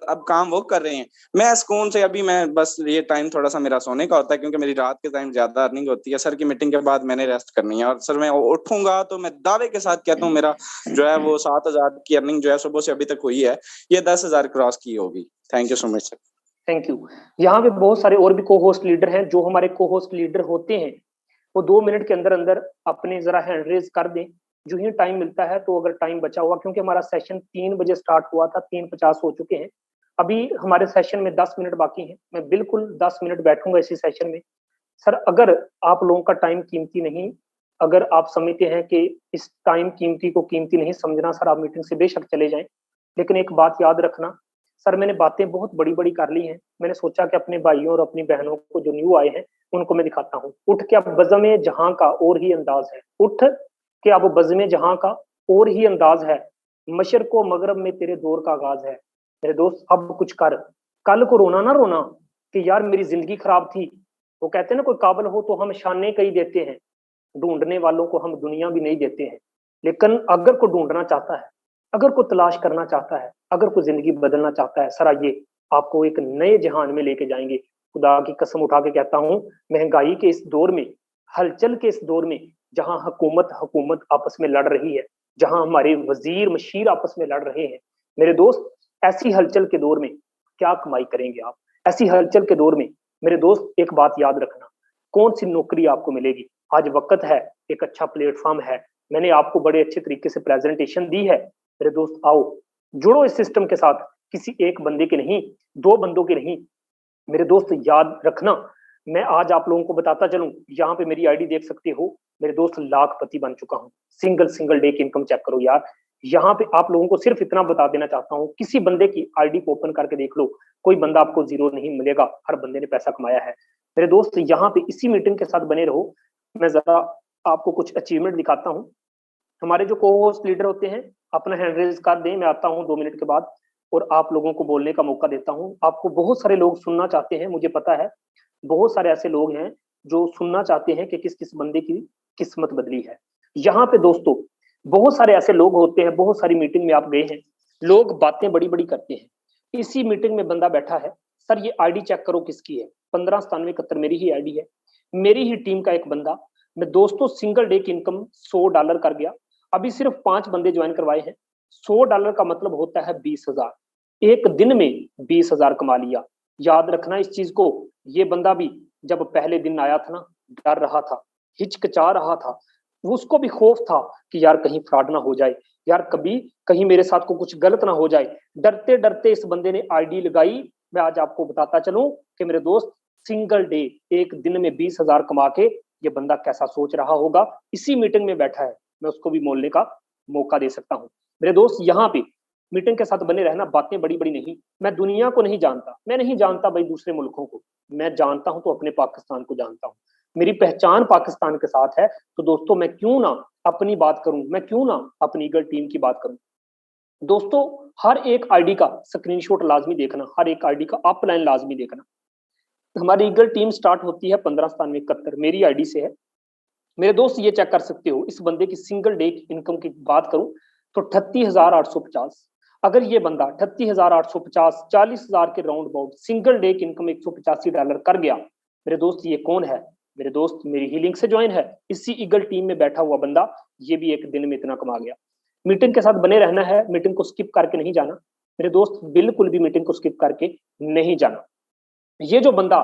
अब काम वो कर रहे हैं। मैं सुकून से अभी मैं बस ये टाइम थोड़ा सा मेरा सोने का होता है, क्योंकि मेरी रात के टाइम ज्यादा अर्निंग होती है। सर की मीटिंग के बाद मैंने रेस्ट करनी है, और सर मैं उठूंगा तो मैं दावे के साथ कहता हूँ मेरा जो है वो 7,000 की अर्निंग जो है सुबह से अभी तक हुई है, ये 10,000 क्रॉस की होगी। Thank you so much sir. Thank you. यहाँ पे बहुत सारे और भी को होस्ट लीडर हैं। जो हमारे को होस्ट लीडर होते हैं वो 2 मिनट के अंदर अंदर अपने जरा हैंड रेज कर दें जो ही टाइम मिलता है। तो अगर टाइम बचा हुआ, क्योंकि हमारा सेशन 3 बजे स्टार्ट हुआ था, 3:50 हो चुके हैं, अभी हमारे सेशन में 10 मिनट बाकी हैं। मैं बिल्कुल 10 मिनट बैठूंगा इसी सेशन में। सर अगर आप लोगों का टाइम कीमती नहीं, अगर आप समझते हैं कि इस टाइम कीमती को कीमती नहीं समझना, सर आप मीटिंग से बेशक चले जाएं। लेकिन एक बात याद रखना सर, मैंने बातें बहुत बड़ी बड़ी कर ली हैं। मैंने सोचा कि अपने भाइयों और अपनी बहनों को जो न्यू आए हैं उनको मैं दिखाता हूँ। उठ के अब बज़्म जहां का और ही अंदाज है, उठ के अब बज़्म जहां का और ही अंदाज है, मशरक व मगरब में तेरे दौर का आगाज है। मेरे दोस्त अब कुछ कर, कल को रोना ना रोना कि यार मेरी जिंदगी खराब थी। वो कहते हैं ना, कोई काबिल हो तो हम शाने कई देते हैं, ढूंढने वालों को हम दुनिया भी नहीं देते हैं। लेकिन अगर कोई ढूंढना चाहता है, अगर कोई तलाश करना चाहता है, अगर कोई जिंदगी बदलना चाहता है, सर आइए आपको एक नए जहान में लेके जाएंगे। खुदा की कसम उठा के कहता हूँ, महंगाई के इस दौर में, हलचल के इस दौर में, जहां हुकूमत हुकूमत आपस में लड़ रही है, जहां हमारे वजीर मशीर आपस में लड़ रहे हैं, मेरे दोस्त ऐसी हलचल के दौर में क्या कमाई करेंगे आप? ऐसी हलचल के दौर में मेरे दोस्त एक बात याद रखना, कौन सी नौकरी आपको मिलेगी? आज वक्त है, एक अच्छा प्लेटफॉर्म है, मैंने आपको बड़े अच्छे तरीके से प्रेजेंटेशन दी है। मेरे दोस्त आओ जुड़ो इस सिस्टम के साथ, किसी एक बंदे के नहीं, 2 बंदों के नहीं। मेरे दोस्त याद रखना, मैं आज आप लोगों को बताता चलूं, यहाँ पे मेरी आईडी देख सकते हो, मेरे दोस्त लाखपति बन चुका हूँ। सिंगल डे की इनकम चेक करो यार। यहाँ पे आप लोगों को सिर्फ इतना बता देना चाहता हूँ, किसी बंदे की आईडी को ओपन करके देख लो, कोई बंदा आपको जीरो नहीं मिलेगा, हर बंदे ने पैसा कमाया है। मेरे दोस्त यहाँ पे इसी मीटिंग के साथ बने रहो। मैं जरा आपको कुछ अचीवमेंट दिखाता हूँ। हमारे जो को होस्ट लीडर होते हैं अपना हैंड रेज कर दें, मैं आता हूँ 2 मिनट के बाद और आप लोगों को बोलने का मौका देता हूँ। आपको बहुत सारे लोग सुनना चाहते हैं, मुझे पता है बहुत सारे ऐसे लोग हैं जो सुनना चाहते हैं कि किस किस बंदे की किस्मत बदली है। यहाँ पे दोस्तों बहुत सारे ऐसे लोग होते हैं, बहुत सारी मीटिंग में आप गए हैं, लोग बातें बड़ी बड़ी करते हैं। इसी मीटिंग में बंदा बैठा है, सर ये आईडी चेक करो किसकी है, 159771 मेरी ही आईडी है, मेरी ही टीम का एक बंदा। मैं दोस्तों सिंगल डे की इनकम $100 कर गया। अभी सिर्फ 5 बंदे ज्वाइन करवाए हैं। $100 का मतलब होता है 20,000। एक दिन में 20,000 कमा लिया। याद रखना इस चीज को। ये बंदा भी जब पहले दिन आया था ना, डर रहा था, हिचकिचा रहा था, उसको भी खौफ था कि यार कहीं फ्रॉड ना हो जाए, यार कभी कहीं मेरे साथ को कुछ गलत ना हो जाए। डरते डरते इस बंदे ने आईडी लगाई। मैं आज आपको बताता चलूं कि मेरे दोस्त सिंगल डे एक दिन में 20,000 कमा के ये बंदा कैसा सोच रहा होगा। इसी मीटिंग में बैठा है, मैं उसको भी बोलने का मौका दे सकता हूँ। मेरे दोस्त यहाँ पे मीटिंग के साथ बने रहना, बातें बड़ी बड़ी नहीं। मैं दुनिया को नहीं जानता, मैं नहीं जानता भाई दूसरे मुल्कों को, मैं जानता हूं तो अपने पाकिस्तान को जानता हूं। मेरी पहचान पाकिस्तान के साथ है। तो दोस्तों मैं क्यों ना अपनी बात करूं, मैं क्यों ना अपनी ईगल टीम की बात करूं। दोस्तों हर एक आईडी का स्क्रीनशॉट लाजमी देखना, हर एक आईडी का अपलाइन लाजमी देखना। हमारी ईगल टीम स्टार्ट होती है 159771, मेरी आईडी से है। मेरे दोस्त ये चेक कर सकते हो, इस बंदे की सिंगल डे की इनकम की बात करूं तो 38,850। अगर ये बंदा 38,850 40,000 के राउंड अबाउट सिंगल डे की इनकम $185 कर गया, मेरे दोस्त ये कौन है? मेरे दोस्त मेरी ही लिंक से ज्वाइन है, इसी ईगल टीम में बैठा हुआ बंदा, ये भी एक दिन में इतना कमा गया। मीटिंग के साथ बने रहना है, मीटिंग को स्किप करके नहीं जाना मेरे दोस्त, बिल्कुल भी मीटिंग को स्किप करके नहीं जाना। ये जो बंदा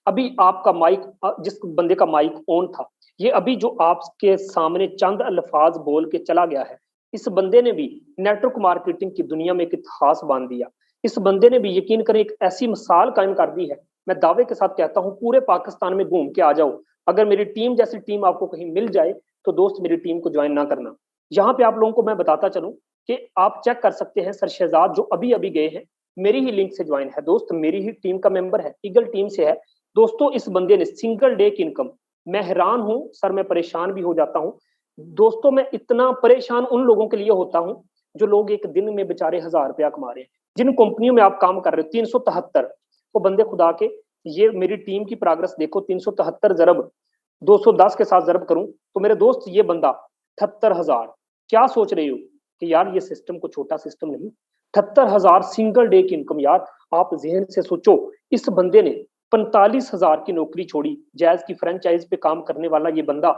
अभी आपका माइक, जिस बंदे का माइक ऑन था, ये अभी जो आपके सामने चंद अल्फाज बोल के चला गया है, इस बंदे ने भी नेटवर्क मार्केटिंग की दुनिया में एक इतिहास बांध दिया। इस बंदे ने भी यकीन करें एक ऐसी मिसाल कायम कर दी है। मैं दावे के साथ कहता हूं पूरे पाकिस्तान में घूम के आ जाओ, अगर मेरी टीम जैसी टीम आपको कहीं मिल जाए तो दोस्त मेरी टीम को ज्वाइन ना करना। यहाँ पे आप लोगों को मैं बताता चलूं कि आप चेक कर सकते हैं, सर शहजाद जो अभी अभी गए हैं मेरी ही लिंक से ज्वाइन है, दोस्त मेरी ही टीम का मेंबर है, ईगल टीम से है। दोस्तों इस बंदे ने सिंगल डे की इनकम, मैं हैरान हूं सर, मैं परेशान भी हो जाता हूं दोस्तों मैं इतना परेशान उन लोगों के लिए होता हूं जो लोग एक दिन में बेचारे 1000 रुपया कमा रहे हैं। जिन कंपनियों में आप काम कर रहे हो 373, वो बंदे खुदा के, ये मेरी टीम की प्रोग्रेस देखो, 373 जरब 210 के साथ जरब करूं तो मेरे दोस्त ये बंदा 78,000। क्या सोच रहे हो कि यार ये सिस्टम को छोटा सिस्टम नहीं, 78,000 सिंगल डे की इनकम। यार आप जहन से सोचो, इस बंदे ने 45,000 की नौकरी छोड़ी, जैज की फ्रेंचाइज पे काम करने वाला ये बंदा,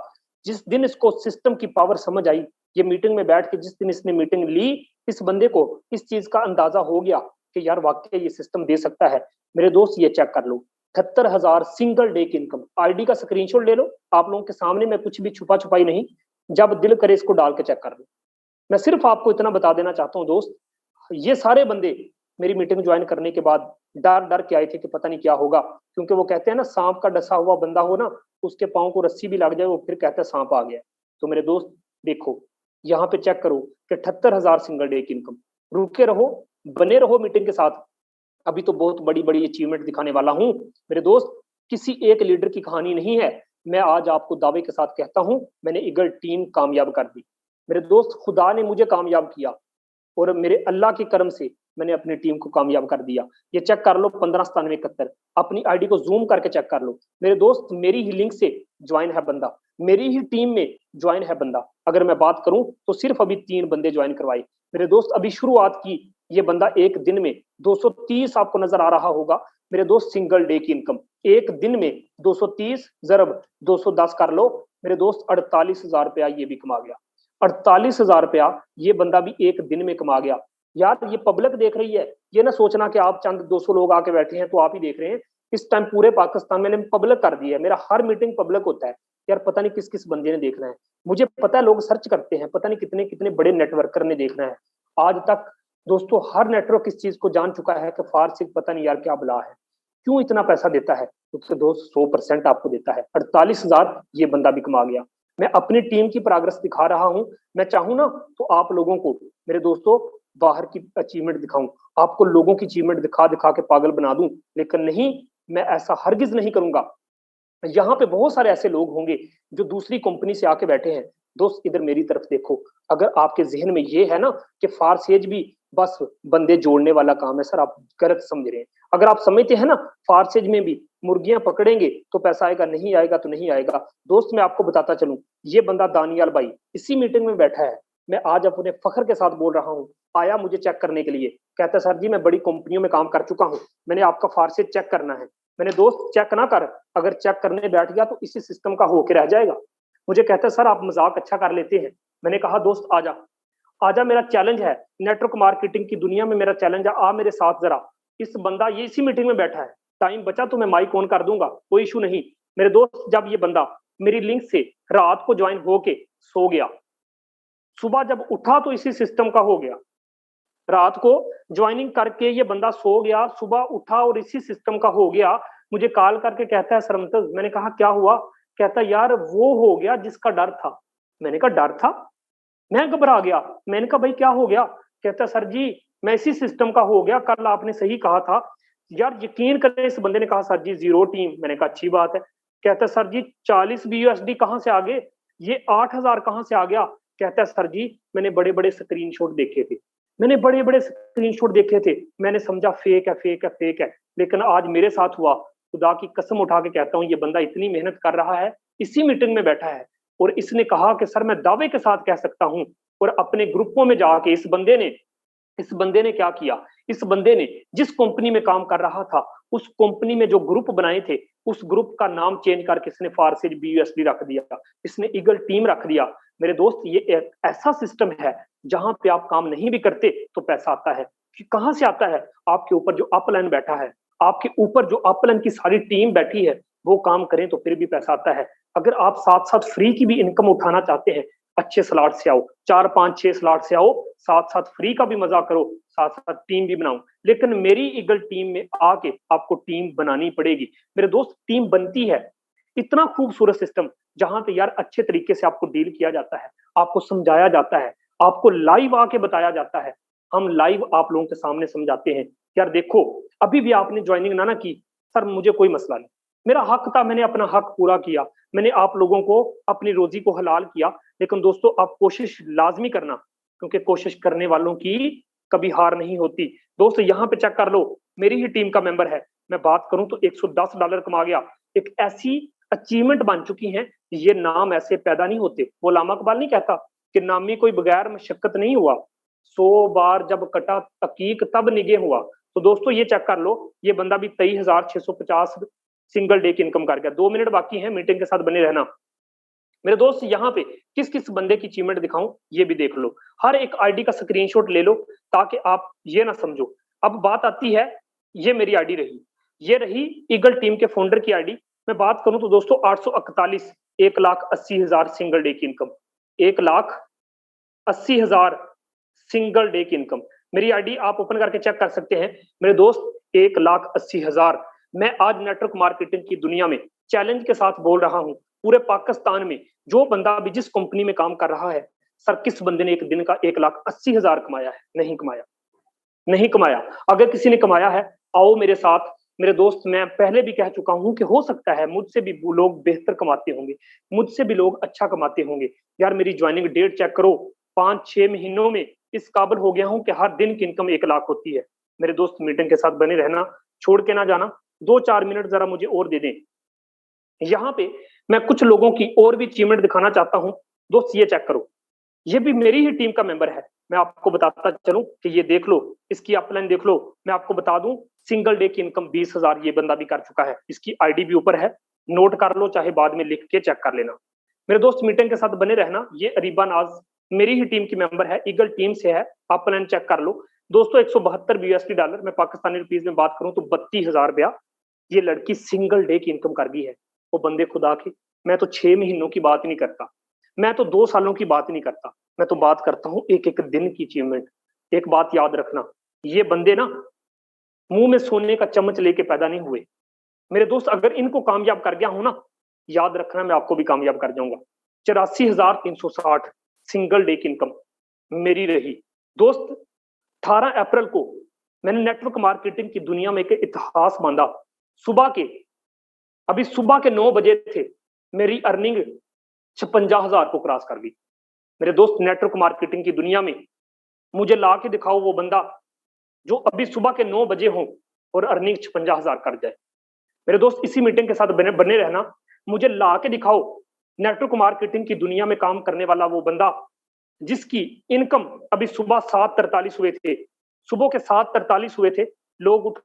जिस दिन इसको सिस्टम की पावर समझ आई, ये मीटिंग में बैठ के जिस दिन इसने मीटिंग ली, इस बंदे को इस चीज का अंदाजा हो गया कि यार वाकई ये सिस्टम दे सकता है। मेरे दोस्त ये चेक कर लो, 78,000 सिंगल डे की इनकम। आईडी का स्क्रीनशॉट ले लो, आप लोगों के सामने मैं कुछ भी छुपा छुपाई नहीं, जब दिल करे इसको डाल के चेक कर लो। मैं सिर्फ आपको इतना बता देना चाहता हूँ दोस्त, ये सारे बंदे मेरी मीटिंग ज्वाइन करने के बाद डर डर के आए थे कि पता नहीं क्या होगा, क्योंकि वो कहते हैं ना, सांप का डसा हुआ बंदा हो ना, उसके पाँव को रस्सी भी लग जाए वो फिर कहता है सांप आ गया। तो मेरे दोस्त देखो, यहाँ पे चेक करो कि 78,000 सिंगल डे की इनकम। रुके रहो, बने रहो मीटिंग के साथ, अभी तो बहुत बड़ी बड़ी अचीवमेंट दिखाने वाला हूँ मेरे दोस्त। किसी एक लीडर की कहानी नहीं है, मैं आज आपको दावे के साथ कहता हूँ, मैंने ईगल टीम कामयाब कर दी मेरे दोस्त। खुदा ने मुझे कामयाब किया और मेरे अल्लाह के कर्म से मैंने अपनी टीम को कामयाब कर दिया। ये चेक कर लो, 159771, अपनी आईडी को जूम करके चेक कर लो मेरे दोस्त। मेरी ही लिंक से ज्वाइन है बंदा, मेरी ही टीम में ज्वाइन है बंदा। अगर मैं बात करूं तो सिर्फ अभी 3 बंदे ज्वाइन करवाए मेरे दोस्त, अभी शुरुआत की। ये बंदा एक दिन में 230 आपको नजर आ रहा होगा मेरे दोस्त, सिंगल डे की इनकम एक दिन में 230 जरब 210 कर लो मेरे दोस्त, 48,000 रुपया ये भी कमा गया। 48,000 रुपया ये बंदा भी एक दिन में कमा गया। यार ये पब्लिक देख रही है, ये ना सोचना कि आप चंद 200 लोग आके बैठे हैं तो आप ही देख रहे हैं। इस टाइम पूरे पाकिस्तान मैंने पब्लिक कर दिया है, मेरा हर मीटिंग पब्लिक होता है। यार पता नहीं किस किस बंदे ने देखना है, मुझे पता है लोग सर्च करते हैं, पता नहीं कितने कितने बड़े नेटवर्कर ने देखना है। आज तक दोस्तों हर नेटवर्क इस चीज को जान चुका है कि फारसी पता नहीं यार क्या बला है, क्यों इतना पैसा देता है। उससे दोस्त 100% आपको देता है। 48,000 ये बंदा भी कमा गया। मैं अपनी टीम की प्रोग्रेस दिखा रहा हूं, मैं चाहूं ना तो आप लोगों को मेरे दोस्तों बाहर की अचीवमेंट दिखाऊं, आपको लोगों की अचीवमेंट दिखा दिखा के पागल बना दूं, लेकिन नहीं, मैं ऐसा हरगिज नहीं करूंगा। यहाँ पे बहुत सारे ऐसे लोग होंगे जो दूसरी कंपनी से आके बैठे हैं। दोस्त इधर मेरी तरफ देखो, अगर आपके जहन में ये है ना कि फारसेज भी बस बंदे जोड़ने वाला काम है, सर आप गलत समझ रहे हैं। अगर आप समझते हैं ना फारसेज में भी मुर्गियां पकड़ेंगे तो पैसा आएगा, नहीं आएगा तो नहीं आएगा। दोस्त मैं आपको बताता चलूं, ये बंदा दानियाल भाई इसी मीटिंग में बैठा है, मैं आज अपने फखर के साथ बोल रहा हूँ, आया मुझे चेक करने के लिए, कहता सर जी मैं बड़ी कंपनियों में काम कर चुका हूँ, मैंने आपका फारसेज चेक करना है। मैंने दोस्त चेक ना कर, अगर चेक करने बैठ गया तो इसी सिस्टम का होके रह जाएगा। मुझे कहता है सर आप मजाक अच्छा कर लेते हैं। मैंने कहा दोस्त आजा, आजा मेरा चैलेंज है, नेटवर्क मार्केटिंग की दुनिया में मेरा चैलेंज है, आ मेरे साथ जरा। इस बंदा ये इसी मीटिंग में बैठा है, टाइम बचा तो मैं माइक ऑन कर दूंगा, कोई इशू नहीं मेरे दोस्त। जब ये बंदा मेरी लिंक से रात को ज्वाइन होके सो गया, सुबह जब उठा तो इसी सिस्टम का हो गया। रात को ज्वाइनिंग करके ये बंदा सो गया, सुबह उठा और इसी सिस्टम का हो गया। मुझे कॉल करके कहता है सर मुमताज, मैंने कहा क्या हुआ? कहता यार वो हो गया जिसका डर था। मैंने कहा डर था? मैं घबरा गया, मैंने कहा भाई क्या हो गया? कहता सर जी मैं इसी सिस्टम का हो गया, कल आपने सही कहा था। यार यकीन करें, इस बंदे ने कहा सर जी 0 टीम। मैंने कहा अच्छी बात है। कहता सर जी 40 BUSD कहाँ से आ गए, ये 8,000 कहाँ से आ गया? कहता सर जी मैंने बड़े बड़े स्क्रीनशॉट देखे थे, मैंने बड़े बड़े स्क्रीनशॉट देखे थे, मैंने समझा फेक है फेक है फेक है, लेकिन आज मेरे साथ हुआ। खुदा की कसम उठा के कहता हूँ, ये बंदा इतनी मेहनत कर रहा है, इसी मीटिंग में बैठा है और इसने कहा कि सर मैं दावे के साथ कह सकता हूँ। और अपने ग्रुपों में जाके इस बंदे ने क्या किया, इस बंदे ने जिस कंपनी में काम कर रहा था उस कंपनी में जो ग्रुप बनाए थे, उस ग्रुप का नाम चेंज करके इसने फारसेज BUSD रख दिया, इसने ईगल टीम रख दिया। मेरे दोस्त ये एक ऐसा सिस्टम है जहां पे आप काम नहीं भी करते तो पैसा आता है। कहां से आता है? आपके ऊपर जो अपलाइन बैठा है, आपके ऊपर जो अपलाइन की सारी टीम बैठी है, वो काम करें तो फिर भी पैसा आता है। अगर आप साथ साथ फ्री की भी इनकम उठाना चाहते हैं, अच्छे स्लॉट से आओ, 4 5 6 स्लॉट से आओ, साथ साथ फ्री का भी मजा करो, साथ साथ टीम भी बनाओ। लेकिन मेरी ईगल टीम में आके आपको टीम बनानी पड़ेगी मेरे दोस्त। टीम बनती है, इतना खूबसूरत सिस्टम जहां पे यार अच्छे तरीके से आपको डील किया जाता है, आपको समझाया जाता है, आपको लाइव आके बताया जाता है। हम लाइव आप लोगों के सामने समझाते हैं। यार देखो, अभी भी आपने ज्वाइनिंग ना की, सर मुझे कोई मसला नहीं, मेरा हक था, मैंने अपना हक पूरा किया, मैंने आप लोगों को अपनी रोजी को हलाल किया। लेकिन दोस्तों आप कोशिश लाजमी करना, क्योंकि कोशिश करने वालों की कभी हार नहीं होती। दोस्तों यहाँ पे चेक कर लो, मेरी ही टीम का मेंबर है, मैं बात करूं तो $110 कमा गया। एक ऐसी अचीवमेंट बन चुकी है, ये नाम ऐसे पैदा नहीं होते। वो लामा इकबाल नहीं कहता कि नामी कोई बगैर मशक्कत नहीं हुआ, 100 बार जब कटा तकीक तब निगे हुआ। तो दोस्तों ये चेक कर लो, ये बंदा भी 23,650 सिंगल डे की इनकम कर गया। 2 मिनट बाकी है, मीटिंग के साथ बने रहना। मेरे दोस्त यहाँ पे किस किस बंदे की अचीवमेंट दिखाऊं ये भी देख लो, हर एक आईडी का स्क्रीनशॉट ले लो ताकि आप ये ना समझो। अब बात आती है, ये मेरी आईडी रही, ये रही ईगल टीम के फाउंडर की आईडी। मैं बात करूं तो दोस्तों 841, 1,80,000 सिंगल डे की इनकम, 1,80,000 सिंगल डे की इनकम। मेरी आईडी आप ओपन करके चेक कर सकते हैं मेरे दोस्त, 1,80,000। मैं आज नेटवर्क मार्केटिंग की दुनिया में चैलेंज के साथ बोल रहा हूं, पूरे पाकिस्तान में जो बंदा भी जिस कंपनी में काम कर रहा है, सर किस बंदे ने एक दिन का 1,80,000 कमाया है? नहीं कमाया, नहीं कमाया। अगर किसी ने कमाया है, आओ मेरे साथ। मेरे दोस्त मैं पहले भी कह चुका हूं कि हो सकता है मुझसे भी लोग बेहतर कमाते होंगे, मुझसे भी लोग अच्छा कमाते होंगे। यार मेरी ज्वाइनिंग डेट चेक करो, 5-6 महीनों में इस काबिल हो गया हूं कि हर दिन की इनकम 1 लाख होती है। मेरे दोस्त मीटिंग के साथ बने रहना, छोड़ के ना जाना। 2-4 मिनट जरा मुझे और दे दें। यहाँ पे मैं कुछ लोगों की और भी अचीवमेंट दिखाना चाहता हूं। दोस्त ये चेक करो, ये भी मेरी ही टीम का मेंबर है। मैं आपको बताता चलूं कि ये देख लो, इसकी अपलाइन देख लो। मैं आपको बता दूं, सिंगल डे की इनकम 20,000 ये बंदा भी कर चुका है। इसकी आईडी भी ऊपर है, नोट कर लो, चाहे बाद में लिख के चेक कर लेना। मेरे दोस्त मीटिंग के साथ बने रहना। ये अरीबा नाज मेरी ही टीम की मेंबर है, ईगल टीम से है, अपलाइन चेक कर लो। दोस्तों 172 यूएसडी डॉलर, मैं पाकिस्तानी रुपीज में बात करूं तो 32,000 रुपया ये लड़की सिंगल डे की इनकम कर गई है। वो बंदे खुदा के, मैं तो 6 महीनों की बात नहीं करता, मैं तो 2 सालों की बात नहीं करता, मैं तो बात करता हूं एक एक दिन की अचीवमेंट। एक बात याद रखना, ये बंदे ना मुंह में सोने का चम्मच लेके पैदा नहीं हुए। मेरे दोस्त अगर इनको कामयाब कर गया हूं ना, याद रखना मैं आपको भी कामयाब कर जाऊंगा। 84,360 सिंगल डे की इनकम मेरी रही। दोस्त 18 अप्रैल को मैंने नेटवर्क मार्केटिंग की दुनिया में एक इतिहास बांधा। सुबह के अभी सुबह के 9 बजे थे, मेरी अर्निंग 56,000 को क्रॉस कर गई। मेरे दोस्त नेटवर्क मार्केटिंग की दुनिया में मुझे ला के दिखाओ वो बंदा जो अभी सुबह के 9 बजे हो और अर्निंग 56,000 कर जाए। मेरे दोस्त इसी मीटिंग के साथ बने रहना। मुझे ला के दिखाओ नेटवर्क मार्केटिंग की दुनिया में काम करने वाला वो बंदा जिसकी इनकम अभी सुबह 7:43 हुए थे, सुबह के 7:43 हुए थे, लोग उठ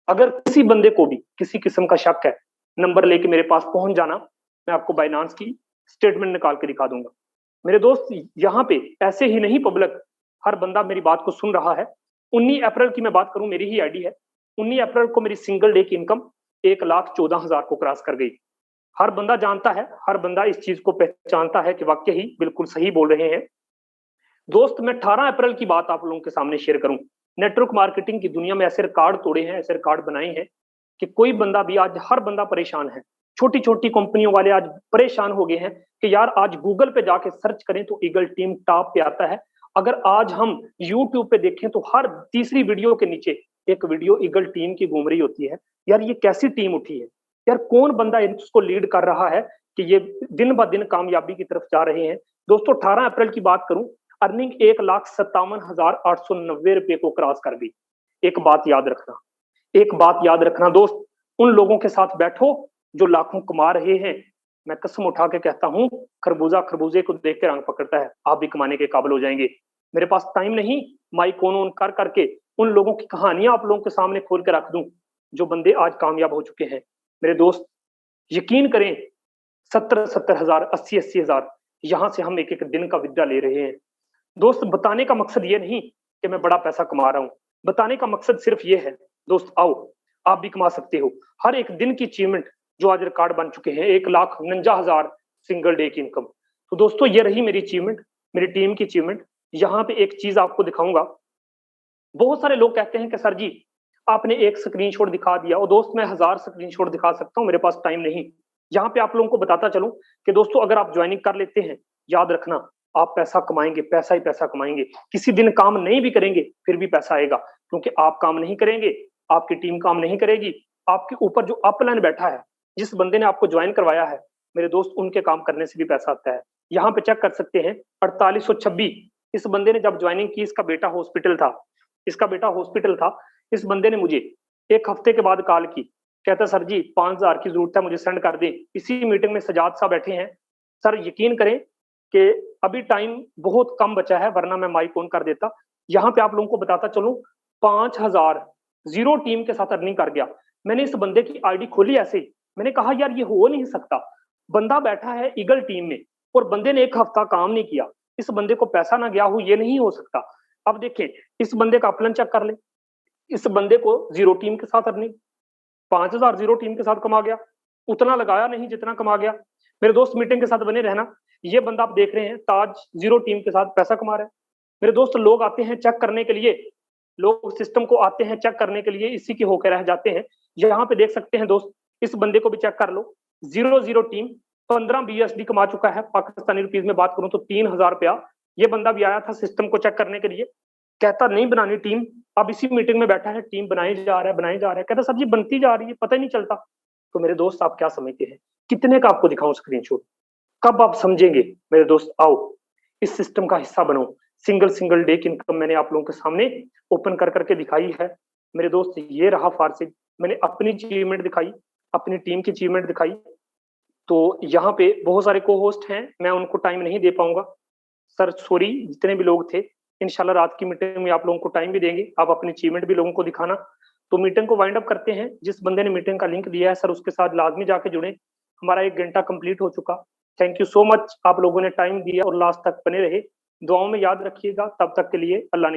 अगर किसी बंदे को भी किसी किस्म का शक है, नंबर लेके मेरे पास पहुंच जाना, मैं आपको बाइनांस की स्टेटमेंट निकाल के दिखा दूंगा। मेरे दोस्त यहाँ पे ऐसे ही नहीं, पब्लिक हर बंदा मेरी बात को सुन रहा है। 19 अप्रैल की मैं बात करूं, मेरी ही आईडी है। 19 अप्रैल को मेरी सिंगल डे की इनकम 1,14,000 को क्रॉस कर गई। हर बंदा जानता है, हर बंदा इस चीज को पहचानता है कि वाकई ही बिल्कुल सही बोल रहे हैं। दोस्त मैं 18 अप्रैल की बात आप लोगों के सामने शेयर करूं, नेटवर्क मार्केटिंग की दुनिया में ऐसे रिकॉर्ड तोड़े हैं, ऐसे रिकॉर्ड बनाए हैं कि कोई बंदा भी आज, हर बंदा परेशान है। छोटी छोटी कंपनियों वाले आज परेशान हो गए हैं कि यार आज गूगल पे जाके सर्च करें तो ईगल टीम टॉप पे आता है। अगर आज हम यूट्यूब पे देखें तो हर तीसरी वीडियो के नीचे एक वीडियो ईगल टीम की घूम रही होती है। यार ये कैसी टीम उठी है? यार कौन बंदा इसको लीड कर रहा है कि ये दिन ब दिन कामयाबी की तरफ जा रहे हैं? दोस्तों 18 अप्रैल की बात करूं, अर्निंग 1,57,890 रुपए को क्रॉस कर गई। एक बात याद रखना, एक बात याद रखना दोस्त, उन लोगों के साथ बैठो जो लाखों कमा रहे हैं। मैं कसम उठा के कहता हूं, खरबूजा खरबूजे को देख के रंग पकड़ता है, आप भी कमाने के काबिल हो जाएंगे। मेरे पास टाइम नहीं माइक ऑन कर करके उन लोगों की कहानियां आप लोगों के सामने खोल के रख दूं जो बंदे आज कामयाब हो चुके हैं। मेरे दोस्त यकीन करें, 70,000, 80,000 यहां से हम एक एक दिन का विद्या ले रहे हैं। दोस्त बताने का मकसद ये नहीं कि मैं बड़ा पैसा कमा रहा हूं, बताने का मकसद सिर्फ ये है दोस्त, आओ आप भी कमा सकते हो। हर एक दिन की अचीवमेंट जो आज रिकॉर्ड बन चुके हैं, 1,49,000 सिंगल डे की इनकम। तो दोस्तों ये रही मेरी अचीवमेंट, मेरी टीम की अचीवमेंट। यहाँ पे एक चीज आपको दिखाऊंगा। बहुत सारे लोग कहते हैं कि सर जी आपने एक स्क्रीनशॉट दिखा दिया, और दोस्त मैं 1000 स्क्रीनशॉट दिखा सकता हूँ, मेरे पास टाइम नहीं। यहाँ पे आप लोगों को बताता चलूं कि दोस्तों अगर आप ज्वाइनिंग कर लेते हैं, याद रखना आप पैसा कमाएंगे, पैसा ही पैसा कमाएंगे। किसी दिन काम नहीं भी करेंगे फिर भी पैसा आएगा, क्योंकि आप काम नहीं करेंगे, आपकी टीम काम नहीं करेगी, आपके ऊपर जो अपलाइन बैठा है, जिस बंदे ने आपको ज्वाइन करवाया है, मेरे दोस्त उनके काम करने से भी पैसा आता है। यहाँ पे चेक कर सकते हैं 4826, इस बंदे ने जब ज्वाइनिंग की, इसका बेटा हॉस्पिटल था, इसका बेटा हॉस्पिटल था। इस बंदे ने मुझे एक हफ्ते के बाद कॉल की, कहता सर जी 5000 की जरूरत है, मुझे सेंड कर दें। इसी मीटिंग में सजाद साहब बैठे हैं। सर यकीन करें कि अभी टाइम बहुत कम बचा है, वरना मैं माइक ऑन कर देता। यहाँ पे आप लोगों को बताता चलूं 5000 जीरो टीम के साथ अर्निंग कर गया। मैंने इस बंदे की आईडी खोली ऐसे ही, मैंने कहा यार ये हो नहीं सकता, बंदा बैठा है ईगल टीम में और बंदे ने एक हफ्ता काम नहीं किया, इस बंदे को पैसा ना गया हो, ये नहीं हो सकता। अब देखें इस बंदे का अपलन चेक कर ले, इस बंदे को जीरो टीम के साथ अर्निंग, 5000 जीरो टीम के साथ कमा गया, उतना लगाया नहीं जितना कमा गया। मेरे दोस्त मीटिंग के साथ बने रहना। ये बंदा आप देख रहे हैं ताज जीरो टीम के साथ पैसा कमा रहा है। मेरे दोस्त लोग आते हैं चेक करने के लिए, लोग सिस्टम को आते हैं चेक करने के लिए, इसी के होकर रह जाते हैं। यहाँ पे देख सकते हैं दोस्त, इस बंदे को भी चेक कर लो, जीरो जीरो टीम 15 BSD कमा चुका है। पाकिस्तानी रुपीज में बात करूं तो 3000 रुपया। ये बंदा भी आया था सिस्टम को चेक करने के लिए, कहता नहीं बनानी टीम, अब इसी मीटिंग में बैठा है, टीम बनाई जा रहा है, बनाई जा रहा है, कहता सर जी बनती जा रही है, पता ही नहीं चलता। तो मेरे दोस्त आप क्या समझते हैं, कितने का आपको दिखाऊं स्क्रीनशॉट, कब आप समझेंगे? मेरे दोस्त आओ इस सिस्टम का हिस्सा बनो। सिंगल डे की इनकम मैंने आप लोगों के सामने ओपन कर करके दिखाई है। मेरे दोस्त ये रहा फारसिद, मैंने अपनी अचीवमेंट दिखाई, अपनी टीम की अचीवमेंट दिखाई। तो यहाँ पे बहुत सारे को होस्ट हैं, मैं उनको टाइम नहीं दे पाऊंगा सर, सॉरी। जितने भी लोग थे, इंशाल्लाह रात की मीटिंग में आप लोगों को टाइम भी देंगे, आप अपनी अचीवमेंट भी लोगों को दिखाना। तो मीटिंग को वाइंड अप करते हैं। जिस बंदे ने मीटिंग का लिंक दिया है सर, उसके साथ लाजमी जाके जुड़े। हमारा 1 घंटा कंप्लीट हो चुका। थैंक यू सो मच, आप लोगों ने टाइम दिया और लास्ट तक बने रहे। दुआओं में याद रखिएगा। तब तक के लिए अल्लाह ने